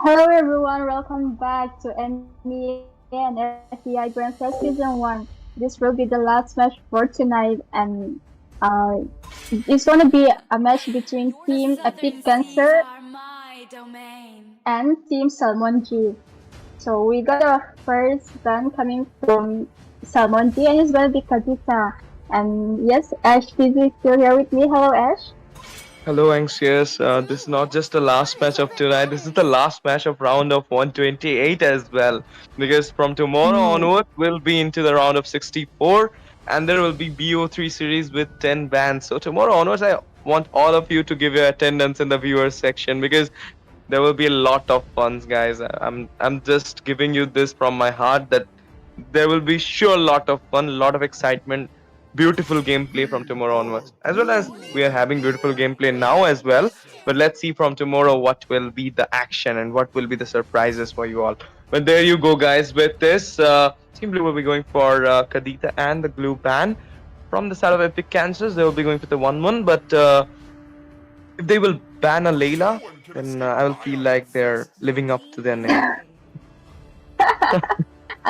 Hello everyone, welcome back to MEA and FEI Grand Prix Season 1. This will be the last match for tonight and uh, it's gonna be a match between Team Epic Cancer and Team Salmon G. So we got our first gun coming from Salmon G and it's gonna be Kadita. And yes, Ash is still here with me. Hello Ash. Hello, Anxious. This is not just the last match of tonight. This is the last match of round of 128 as well. Because from tomorrow Hmm. onward, we'll be into the round of 64, and there will be BO3 series with 10 bands. So tomorrow onwards, I want all of you to give your attendance in the viewers section because there will be a lot of funs, guys. I'm just giving you this from my heart that there will be sure lot of fun, lot of excitement, beautiful gameplay from tomorrow onwards. As well as we are having beautiful gameplay now as well. But let's see from tomorrow what will be the action and what will be the surprises for you all. But there you go, guys. With this, Team Blue will be going for Kadita and the Glue Ban. From the side of Epic Cancers, they will be going for the 1-1. But if they will ban a Layla, then I will feel like they're living up to their name.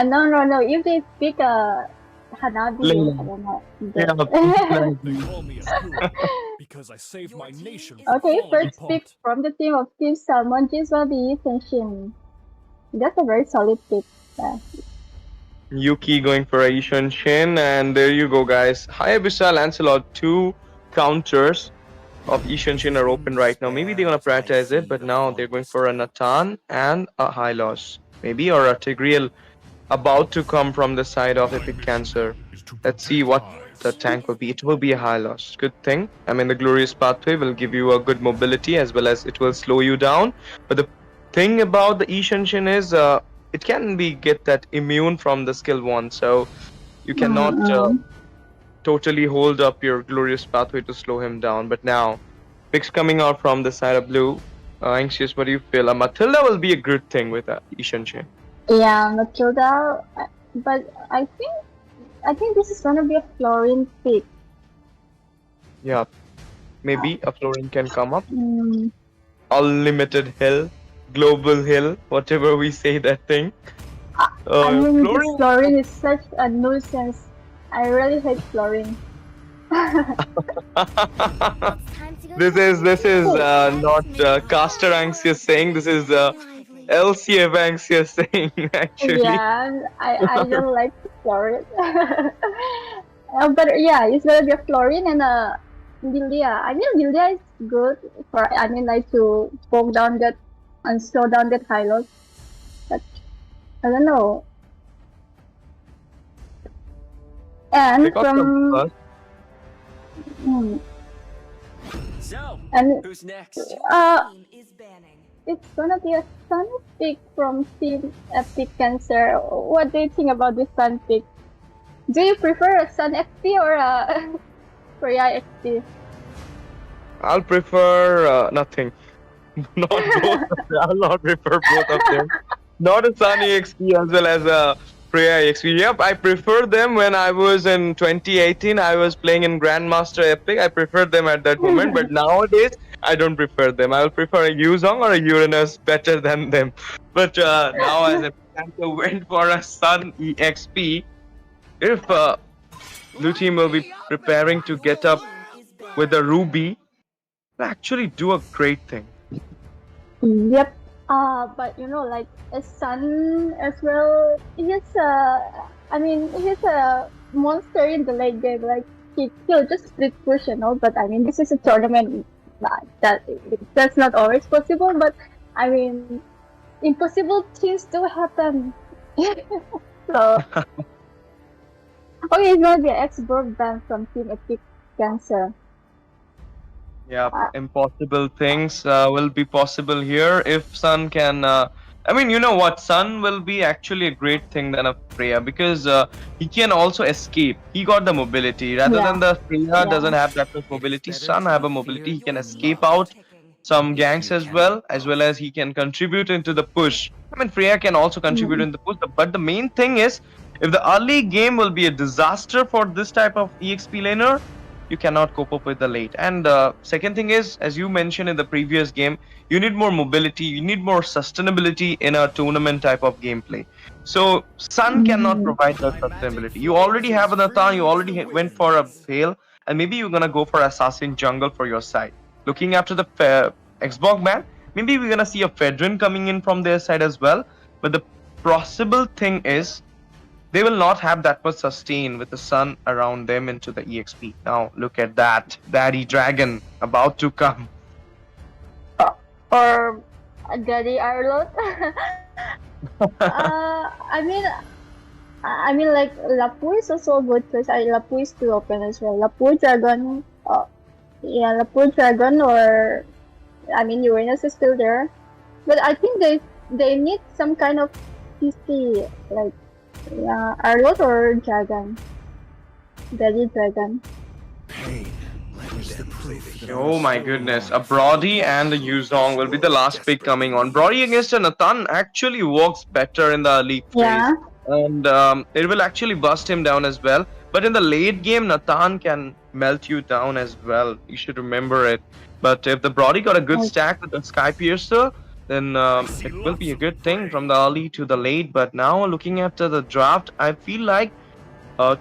No. If they pick a Hanabi, I Layla. don't know. Yeah, Call me a hero because I saved my nation from Okay, falling first pick apart. from the team of Team Salmon is will be Senshin. That's a very solid pick. Yeah. Yuki going for a Ishan Shin, and there you go, guys. Hayabusa, Lancelot, two counters of Ishan Shin are open right now. Maybe they're gonna prioritize it, but now they're going for a Natan and a Hylos. Maybe, or a Tigreal about to come from the side of Epic Cancer. Let's see what the tank will be. It will be a Hylos. Good thing. I mean, the Glorious Pathway will give you a good mobility as well as it will slow you down. But the thing about the Ishan Shin is it can be get that immune from the skill one, so you cannot Mm-mm. totally hold up your Glorious Pathway to slow him down. But now, picks coming out from the side of blue. Anxious, what do you feel? Matilda will be a good thing with Ishan Shin. Yeah, Matilda. But I think this is gonna be a Florin pick. Yeah, maybe a Florin can come up. Mm, Unlimited hill, global hill, whatever we say that thing. I mean, this Florin. Florin is such a nuisance. I really hate Florin. This is not Caster Anxious saying. This is LCF Anxious saying actually. Yeah, I don't like Florin. But yeah, it's gonna be a Florin and a Lilia. I mean, Lilia is good for, I mean, like to poke down that and slow down that Hylos. But I don't know. And They got some from first. hmm, So, and who's next? it's gonna be a Sun pick from Team Epic Cancer. What do you think about this Sun pick? Do you prefer a Sun XP or a FEAI XP? I'll prefer nothing. Not both. I'll not prefer both of them. Not a Sunny XP as well as a Freya XP. Yep, I prefer them when I was in 2018. I was playing in Grandmaster Epic. I preferred them at that moment, but nowadays I don't prefer them. I will prefer a Yuzong or a Uranus better than them. But now, as a Panther went for a Sun EXP, if Blue Team will be preparing to get up with a Ruby, will actually do a great thing. Yep. But you know, like a Sun as well. He's I mean, he's a monster in the late game. Like he'll just split push and all. But I mean, this is a tournament. That's not always possible. But I mean, impossible things do happen. So okay, it's gonna be X-Borg band from Team Epic Cancer. Yeah, impossible things will be possible here if Sun can. I mean, you know what? Sun will be actually a great thing than a Freya because he can also escape. He got the mobility rather than the Freya doesn't have that much mobility. Sun have a mobility. He can escape out some ganks as well as he can contribute into the push. I mean, Freya can also contribute in the push, but the main thing is if the early game will be a disaster for this type of EXP laner, you cannot cope up with the late. And second thing is, as you mentioned in the previous game, you need more mobility, you need more sustainability in a tournament type of gameplay. So Sun cannot Mm, provide that sustainability. You already have a Nathan, you already went for a Veil, and maybe you're gonna go for Assassin Jungle for your side. Looking after the Xbox man, maybe we're gonna see a Fedrin coming in from their side as well. But the possible thing is they will not have that much sustain with the sun around them into the EXP. Now look at that, Daddy Dragon about to come. or Daddy Arlot. I mean, like Lapu is also a good choice. Lapu is still open as well. Lapu Dragon, yeah, Lapu Dragon, or I mean, Uranus is still there, but I think they need some kind of PC, like yeah, Arlot or Dragon, Daddy Dragon. Oh my goodness, a Brody and a Yuzong will be the last pick coming on. Brody against a Nathan actually works better in the early phase. Yeah. And it will actually bust him down as well. But in the late game, Nathan can melt you down as well. You should remember it. But if the Brody got a good stack with the Sky Piercer, then it will be a good thing from the early to the late. But now looking after the draft, I feel like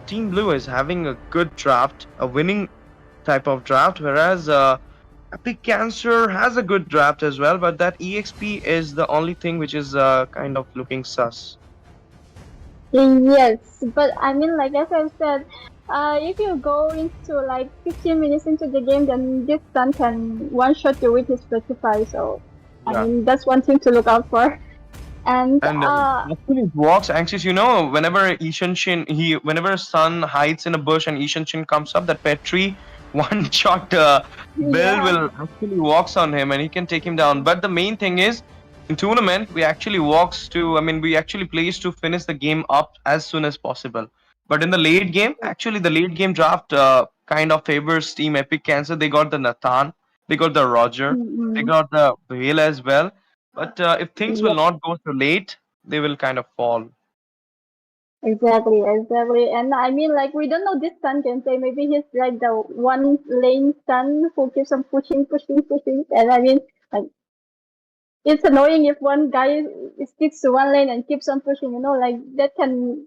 Team Blue is having a good draft, a winning type of draft, whereas Epic Cancer has a good draft as well. But that EXP is the only thing which is kind of looking sus. Yes, but I mean, like as I've said, if you go into like 15 minutes into the game, then this stun can one-shot you with his Specify. So, Yeah. I mean, that's one thing to look out for. And Actually it works, Anxious. You know, whenever whenever Sun hides in a bush and Ishanshin comes up, that Petri one-shot Bill Yeah. will actually walks on him and he can take him down. But the main thing is, in tournament, we actually plays to finish the game up as soon as possible. But in the late game, actually the late game draft kind of favors Team Epic Cancer. They got the Nathan, they got the Roger, they got the Vale as well. But if things will not go so late, they will kind of fall. Exactly. And I mean, like, we don't know this stun gameplay. Maybe he's like the one lane stun who keeps on pushing. And I mean, like, it's annoying if one guy sticks to one lane and keeps on pushing. You know, like that can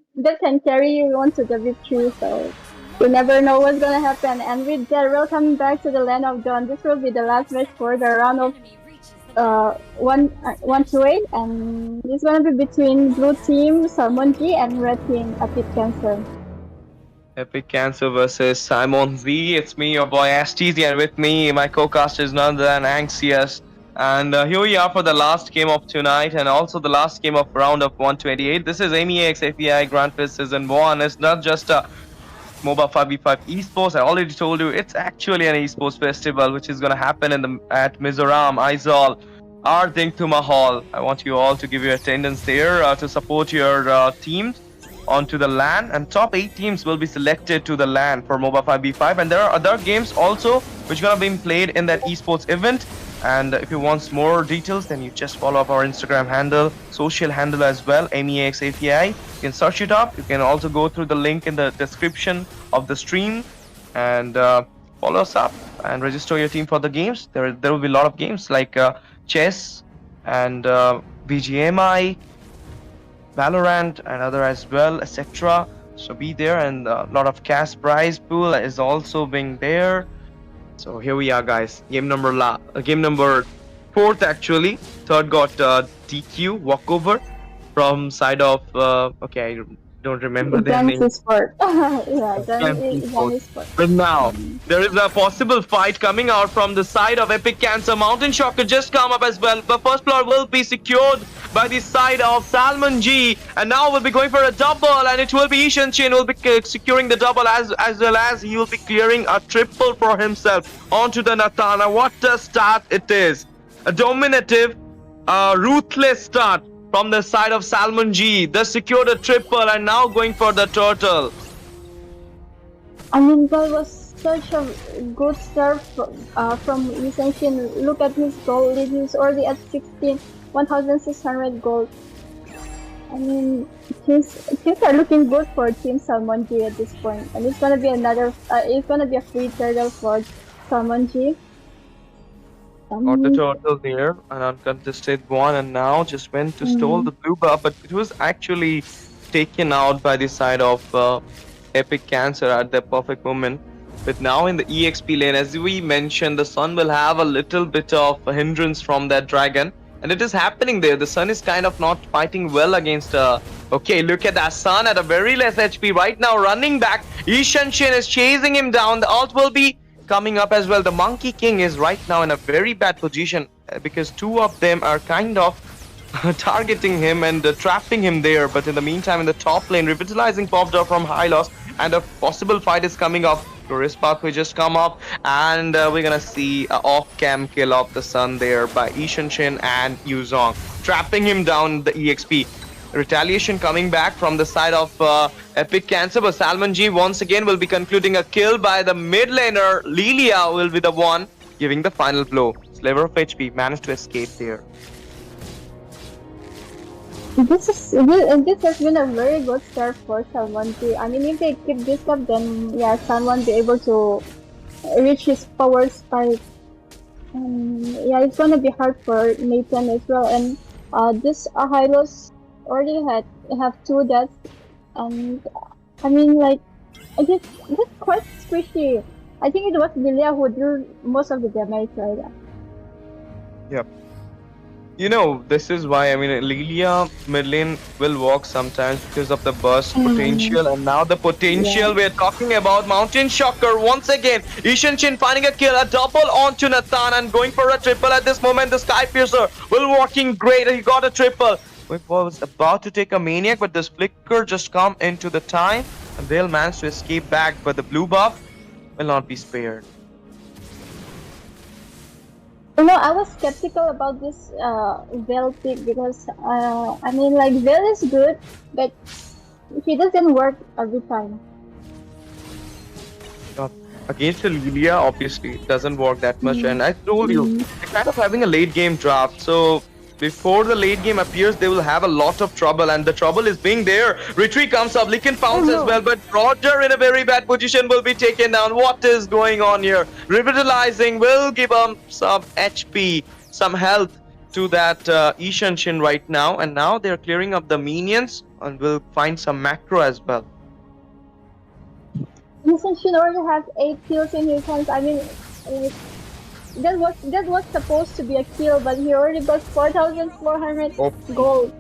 carry you on to the victory. So you never know what's gonna happen. And with Darrell coming back to the land of Dawn, this will be the last match for the round of 1-8, and it's gonna be between blue team Salmon G and red team Epic Cancer. Epic Cancer versus Simon Z. It's me, your boy STZ, and with me, my co-caster is none other than Anxious. And here we are for the last game of tonight, and also the last game of round of 128. This is MEA x FEAI Grand Prix Season 1. It's not just a MOBA 5v5 esports. I already told you it's actually an esports festival which is gonna happen at Mizoram, Aizawl, Ardingthuma Hall. I want you all to give your attendance there to support your teams onto the LAN, and top 8 teams will be selected to the LAN for MOBA 5v5. And there are other games also which are gonna be played in that esports event. And if you want more details, then you just follow up our Instagram handle, social handle as well, MEAX API. You can search it up. You can also go through the link in the description of the stream and follow us up and register your team for the games. There will be a lot of games like chess and BGMI, Valorant, and other as well, etc. So be there, and a lot of cash prize pool is also being there. So here we are, guys. Game number 4th actually. Third got DQ walkover from side of okay, I don't remember their name. Sport. Yeah, Sport. But now there is a possible fight coming out from the side of Epic Cancer. Mountain Shock could just come up as well. The first floor will be secured by the side of Salmon G, and now we'll be going for a double, and it will be Ishan Chin will be securing the double as well as he will be clearing a triple for himself onto the Nathana. What a start it is! A dominative, ruthless start from the side of Salmon G. They secured a triple and now going for the turtle. I mean, that was such a good serve from Ishan. Look at his goal lead. He's already at 1,600 gold. I mean, things are looking good for Team Salmonji at this point, and it's gonna be another. It's gonna be a free turtle for Salmonji. Got the turtle there, an uncontested one, and now just went to stole the blue buff, but it was actually taken out by the side of Epic Cancer at the perfect moment. But now in the EXP lane, as we mentioned, the Sun will have a little bit of a hindrance from that dragon, and it is happening there. The Sun is kind of not fighting well against. Okay, look at that Sun at a very less HP right now, running back. Ishan Shin is chasing him down. The ult will be coming up as well. The Monkey King is right now in a very bad position because two of them are kind of targeting him and trapping him there. But in the meantime, in the top lane, revitalizing popped up from Hylos, and a possible fight is coming up. Tourist Pathway just come up, and we're gonna see an off-cam kill of the Sun there by Ishan Shin and Yuzong, trapping him down the EXP. Retaliation coming back from the side of Epic Cancer, but Salmonji once again will be concluding a kill by the mid laner. Lilia will be the one giving the final blow. Sliver of HP managed to escape there. This has been a very good start for Salmonji. I mean, if they keep this up, then yeah, Salmon be able to reach his power spike. Yeah, it's gonna be hard for Nathan as well. And this Hylos already have 2 deaths, and I mean, like, it's quite squishy. I think it was Lilia who drew most of the damage, right? Yep. You know, this is why, I mean, Lilia mid lane will walk sometimes because of the burst potential, and now the potential we're talking about. Mountain Shocker once again. Ishan Shin finding a kill, a double onto Nathan and going for a triple at this moment. The Sky Piercer will working great. He got a triple. He was about to take a Maniac, but this flicker just come into the time, and they'll manage to escape back, but the blue buff will not be spared. You know, I was skeptical about this Veil pick because I mean, like, Veil is good, but he doesn't work every time. Against the Lilia, obviously, it doesn't work that much, and I told you, they're kind of having a late game draft, so before the late game appears, they will have a lot of trouble, and the trouble is being there. Retreat comes up, Lycan pounds as well, but Roger in a very bad position will be taken down. What is going on here? Revitalizing will give him some HP, some health to that Ishan Shin right now, and now they're clearing up the minions, and will find some macro as well. Ishan Shin already has 8 kills in his hands. I mean, like, that was supposed to be a kill, but he already got 4,400 gold.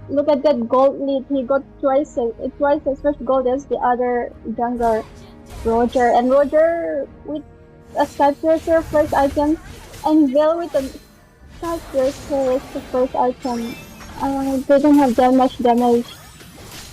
Look at that gold lead. He got twice as much gold as the other jungler, Roger. And Roger with a Sky Piercer first item, and Veil with a Sky Piercer as the first item. They don't have that much damage.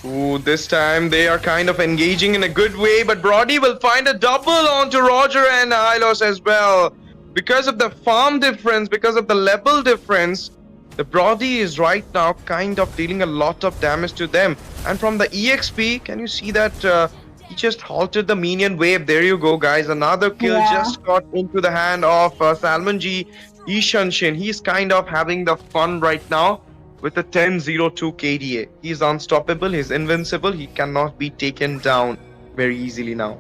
Ooh, this time they are kind of engaging in a good way, but Brody will find a double onto Roger and Hylos as well. Because of the farm difference, because of the level difference, the Brody is right now kind of dealing a lot of damage to them. And from the EXP, can you see that he just halted the minion wave? There you go, guys. Another kill just got into the hand of Salmonji Ishan Shin. He's kind of having the fun right now with a 10-0-2 KDA. He's unstoppable, he's invincible, he cannot be taken down very easily now.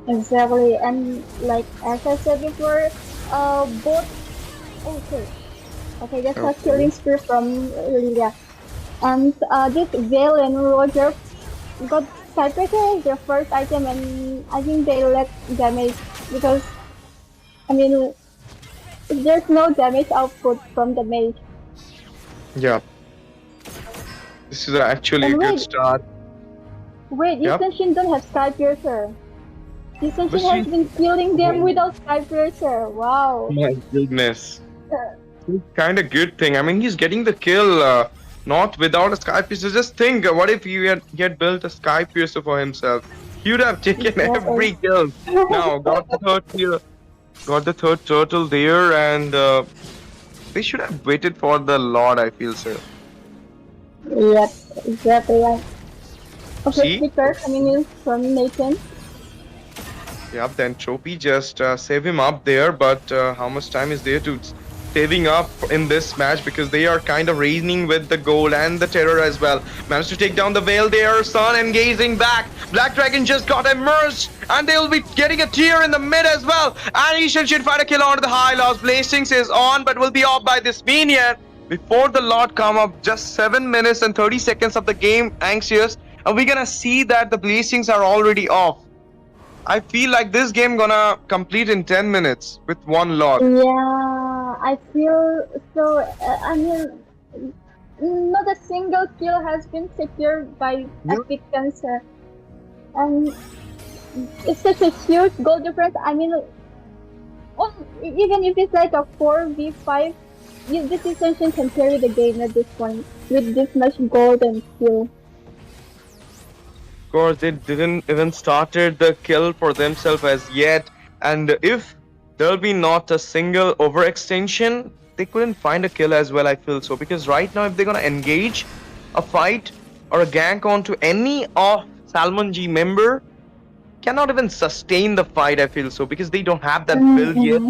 Exactly, and like as I said before, both... Okay, that's a killing spree from Lilia. And this Veil and Roger got Sky Piercer as their first item, and I think they let damage because, I mean, there's no damage output from the mage. Yeah. This is actually a good start. Wait, Ishan Shin don't have Sky Piercer. Ishan Shin has been killing them without Sky Piercer. Wow. My goodness. Kind of good thing. I mean, he's getting the kill not without a Sky Piercer. Just think, what if he had built a Sky Piercer for himself? He would have taken every kill. Now, got the third kill. Got the third turtle there, and they should have waited for the Lord, I feel so. Yep, exactly right. Okay, See? Flicker coming in from Nathan. Yep, then Chopi just save him up there, but how much time is there to saving up in this match because they are kind of reigning with the gold and the terror as well. Managed to take down the Veil there. Sun engaging back. Black Dragon just got emerged and they'll be getting a tier in the mid as well. And Ishan should find a kill onto the high loss. Blazings is on but will be off by this minion. Before the Lord come up, just 7 minutes and 30 seconds of the game, Anxious. And we're gonna see that the Blazings are already off. I feel like this game gonna complete in 10 minutes with one Lord. Yeah, I feel so. I mean, not a single kill has been secured by Epic Cancer, and it's such a huge goal difference. I mean, even if it's like a 4v5, this Ascension can carry the game at this point with this much gold and skill. Of course, they didn't even started the kill for themselves as yet, and if there'll be not a single overextension, they couldn't find a kill as well. I feel so because right now, if they're gonna engage a fight or a gank onto any of Salmon G member, cannot even sustain the fight. I feel so because they don't have that build yet,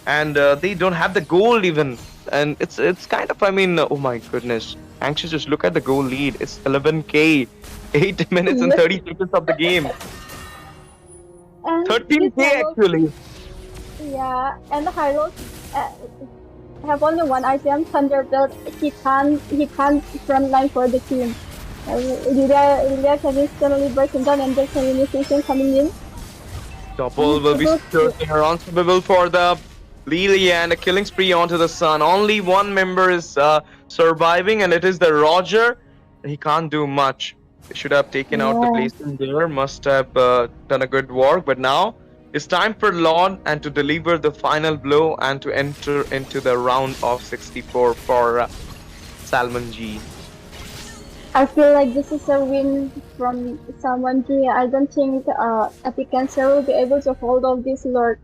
and they don't have the gold even, and it's kind of, I mean, oh my goodness, Anxious, just look at the goal lead. It's 11k. 8 minutes and 30 seconds of the game. And 13k actually. Yeah, and Hylos have only one item, Thunder build. He can't frontline for the team. Lilia can instantly burst him down and there's an initiation coming in. Double will be searching around survival for the Lilia and a killing spree onto the Sun. Only one member is surviving and it is the Roger. He can't do much. They should have taken out the place in there, must have done a good work, but now it's time for Lord and to deliver the final blow and to enter into the round of 64 for Salmon G. I feel like this is a win from Salmon G. I don't think Epic Cancer will be able to hold off this Lord.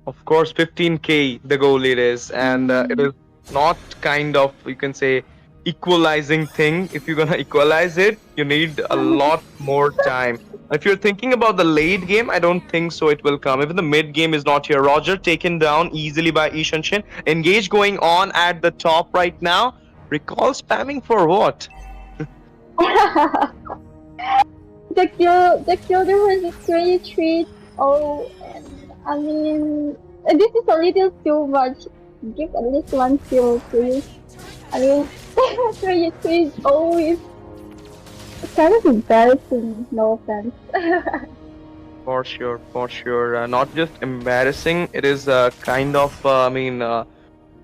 Of course, 15k the goal it is, and it is not kind of, you can say, equalizing thing. If you're gonna equalize it, you need a lot more time. If you're thinking about the late game, I don't think so it will come. Even the mid game is not here. Roger taken down easily by Ishan Shin. Engage going on at the top right now. Recall spamming for what? the kill difference is 23. Oh, and I mean, this is a little too much. Give at least one kill, please. I mean, 23 is always kind of embarrassing, no offense. For sure. Not just embarrassing, it is kind of,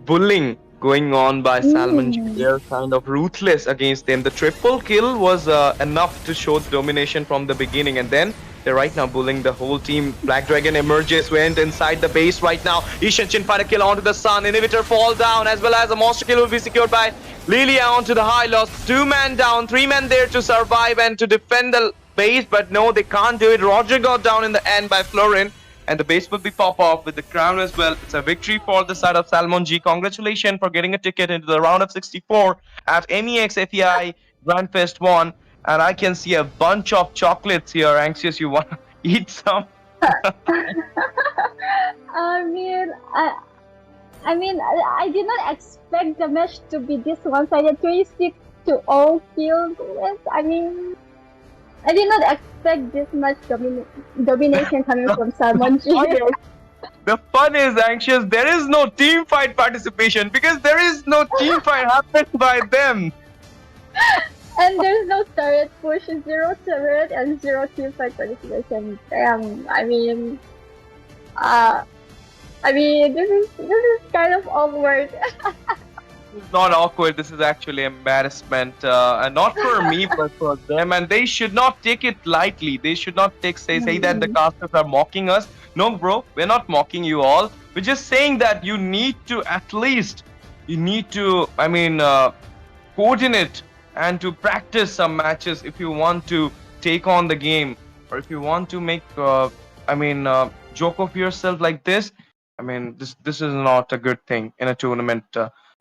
bullying going on by Salmon G. They're kind of ruthless against them. The triple kill was enough to show domination from the beginning, and then they're right now bullying the whole team. Black Dragon emerges, went inside the base right now. Ishan Chin find a kill onto the Sun. Inhibitor fall down, as well as a monster kill will be secured by Lilia onto the high loss. 2 man down, 3 men there to survive and to defend the base, but no, they can't do it. Roger got down in the end by Florin, and the base will be pop off with the crown as well. It's a victory for the side of Salmon G. Congratulations for getting a ticket into the round of 64 at MEX FEAI Grand Fest 1. And I can see a bunch of chocolates here. Anxious, you want to eat some? I did not expect the match to be this one-sided. 26 to all kills. I mean, I did not expect this much domination coming from Salmon G. The fun is, Anxious, there is no team fight participation because there is no team fight happened by them. And there's no turret push, 0 turret and 0 team fight participation. This is kind of awkward. This is not awkward. This is actually embarrassment, and not for me, but for them. And they should not take it lightly. They should not say that the casters are mocking us. No, bro, we're not mocking you all. We're just saying that you need to coordinate and to practice some matches if you want to take on the game, or if you want to make joke of yourself like this. This is not a good thing in a tournament.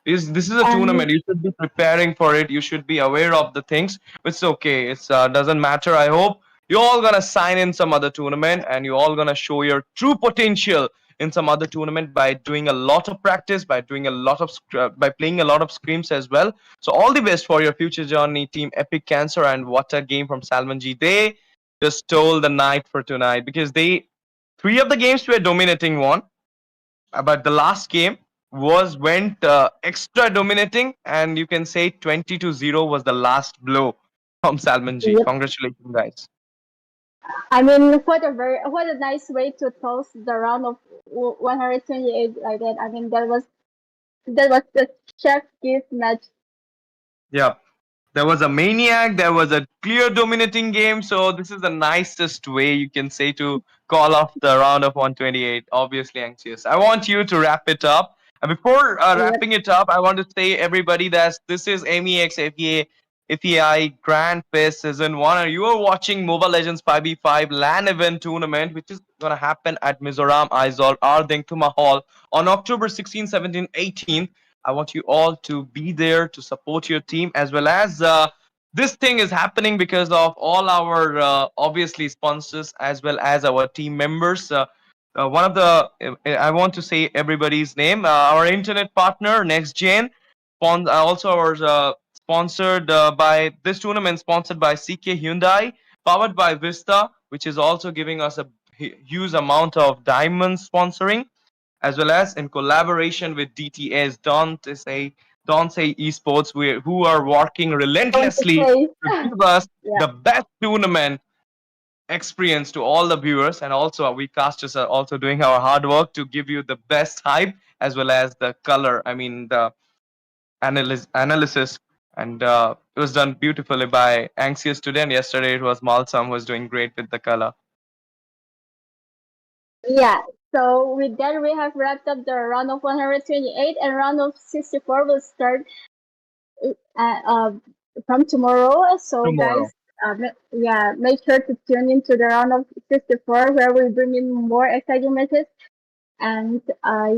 This is a tournament. You should be preparing for it. You should be aware of the things. It's okay. It's doesn't matter. I hope you all gonna sign in some other tournament and you all gonna show your true potential in some other tournament by doing a lot of practice, by doing a lot of by playing a lot of scrims as well. So all the best for your future journey, Team Epic Cancer, and what a game from Salman G. They just stole the night for tonight because they three of the games were dominating one, but the last game went extra dominating, and you can say 20-0 was the last blow from Salman G. Yep. Congratulations, guys. I mean, what a nice way to close the round of 128 like that. I mean, that was the chef gift match. Yeah. There was a maniac, there was a clear dominating game. So this is the nicest way you can say to call off the round of 128. Obviously, anxious. I want you to wrap it up. And before Yep. wrapping it up, I want to say everybody that this is MEX FEAI Grand Fest Season 1, and you are watching Mobile Legends 5v5 LAN event tournament, which is going to happen at Mizoram Aizawl Ardengthuma Hall on October 16, 17, 18. I want you all to be there to support your team, as well as this thing is happening because of all our obviously sponsors as well as our team members. One of the I want to say everybody's name. Our internet partner NextGen, also our sponsored by this tournament, sponsored by CK Hyundai, powered by Vista, which is also giving us a huge amount of diamond sponsoring, as well as in collaboration with DTS, Don't Say Esports, who are working relentlessly Okay. to give us Yeah. the best tournament experience to all the viewers. And also we casters are also doing our hard work to give you the best hype as well as the color. I mean the analysis. And it was done beautifully by Anxious today, and yesterday it was Malsam who was doing great with the color. Yeah. So with that, we have wrapped up the round of 128, and round of 64 will start from tomorrow. So Tomorrow. guys, yeah, make sure to tune into the round of 64 where we bring in more exciting matches. And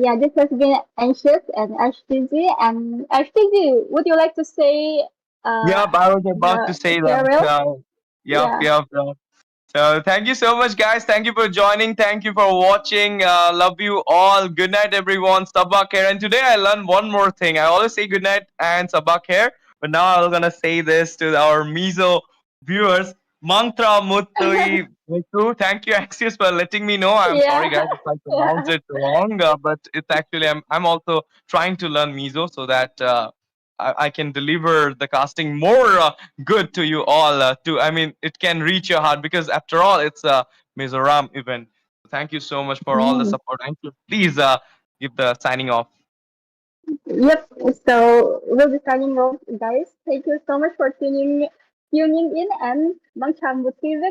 yeah, this has been Anxious and HTZ. And HTZ, would you like to say Yep, I was about to the say that. farewell? Yep, Yeah. yep. So thank you so much, guys. Thank you for joining. Thank you for watching. Love you all. Good night, everyone. Sabak here. And today I learned one more thing. I always say good night and Sabak here, but now I'm gonna say this to our Mizo viewers. Mantra Muttui Mitu. Thank you, Axios, for letting me know. I'm sorry, Yeah. guys, if I pronounced it wrong, but it's actually I'm also trying to learn Mizo so that I can deliver the casting more good to you all. To I mean, it can reach your heart because after all, it's a Mizoram event. Thank you so much for all the Mm. support. Thank you. Please give the signing off. Yep. So we'll be signing off, guys. Thank you so much for tuning in and Bang Chambu TV.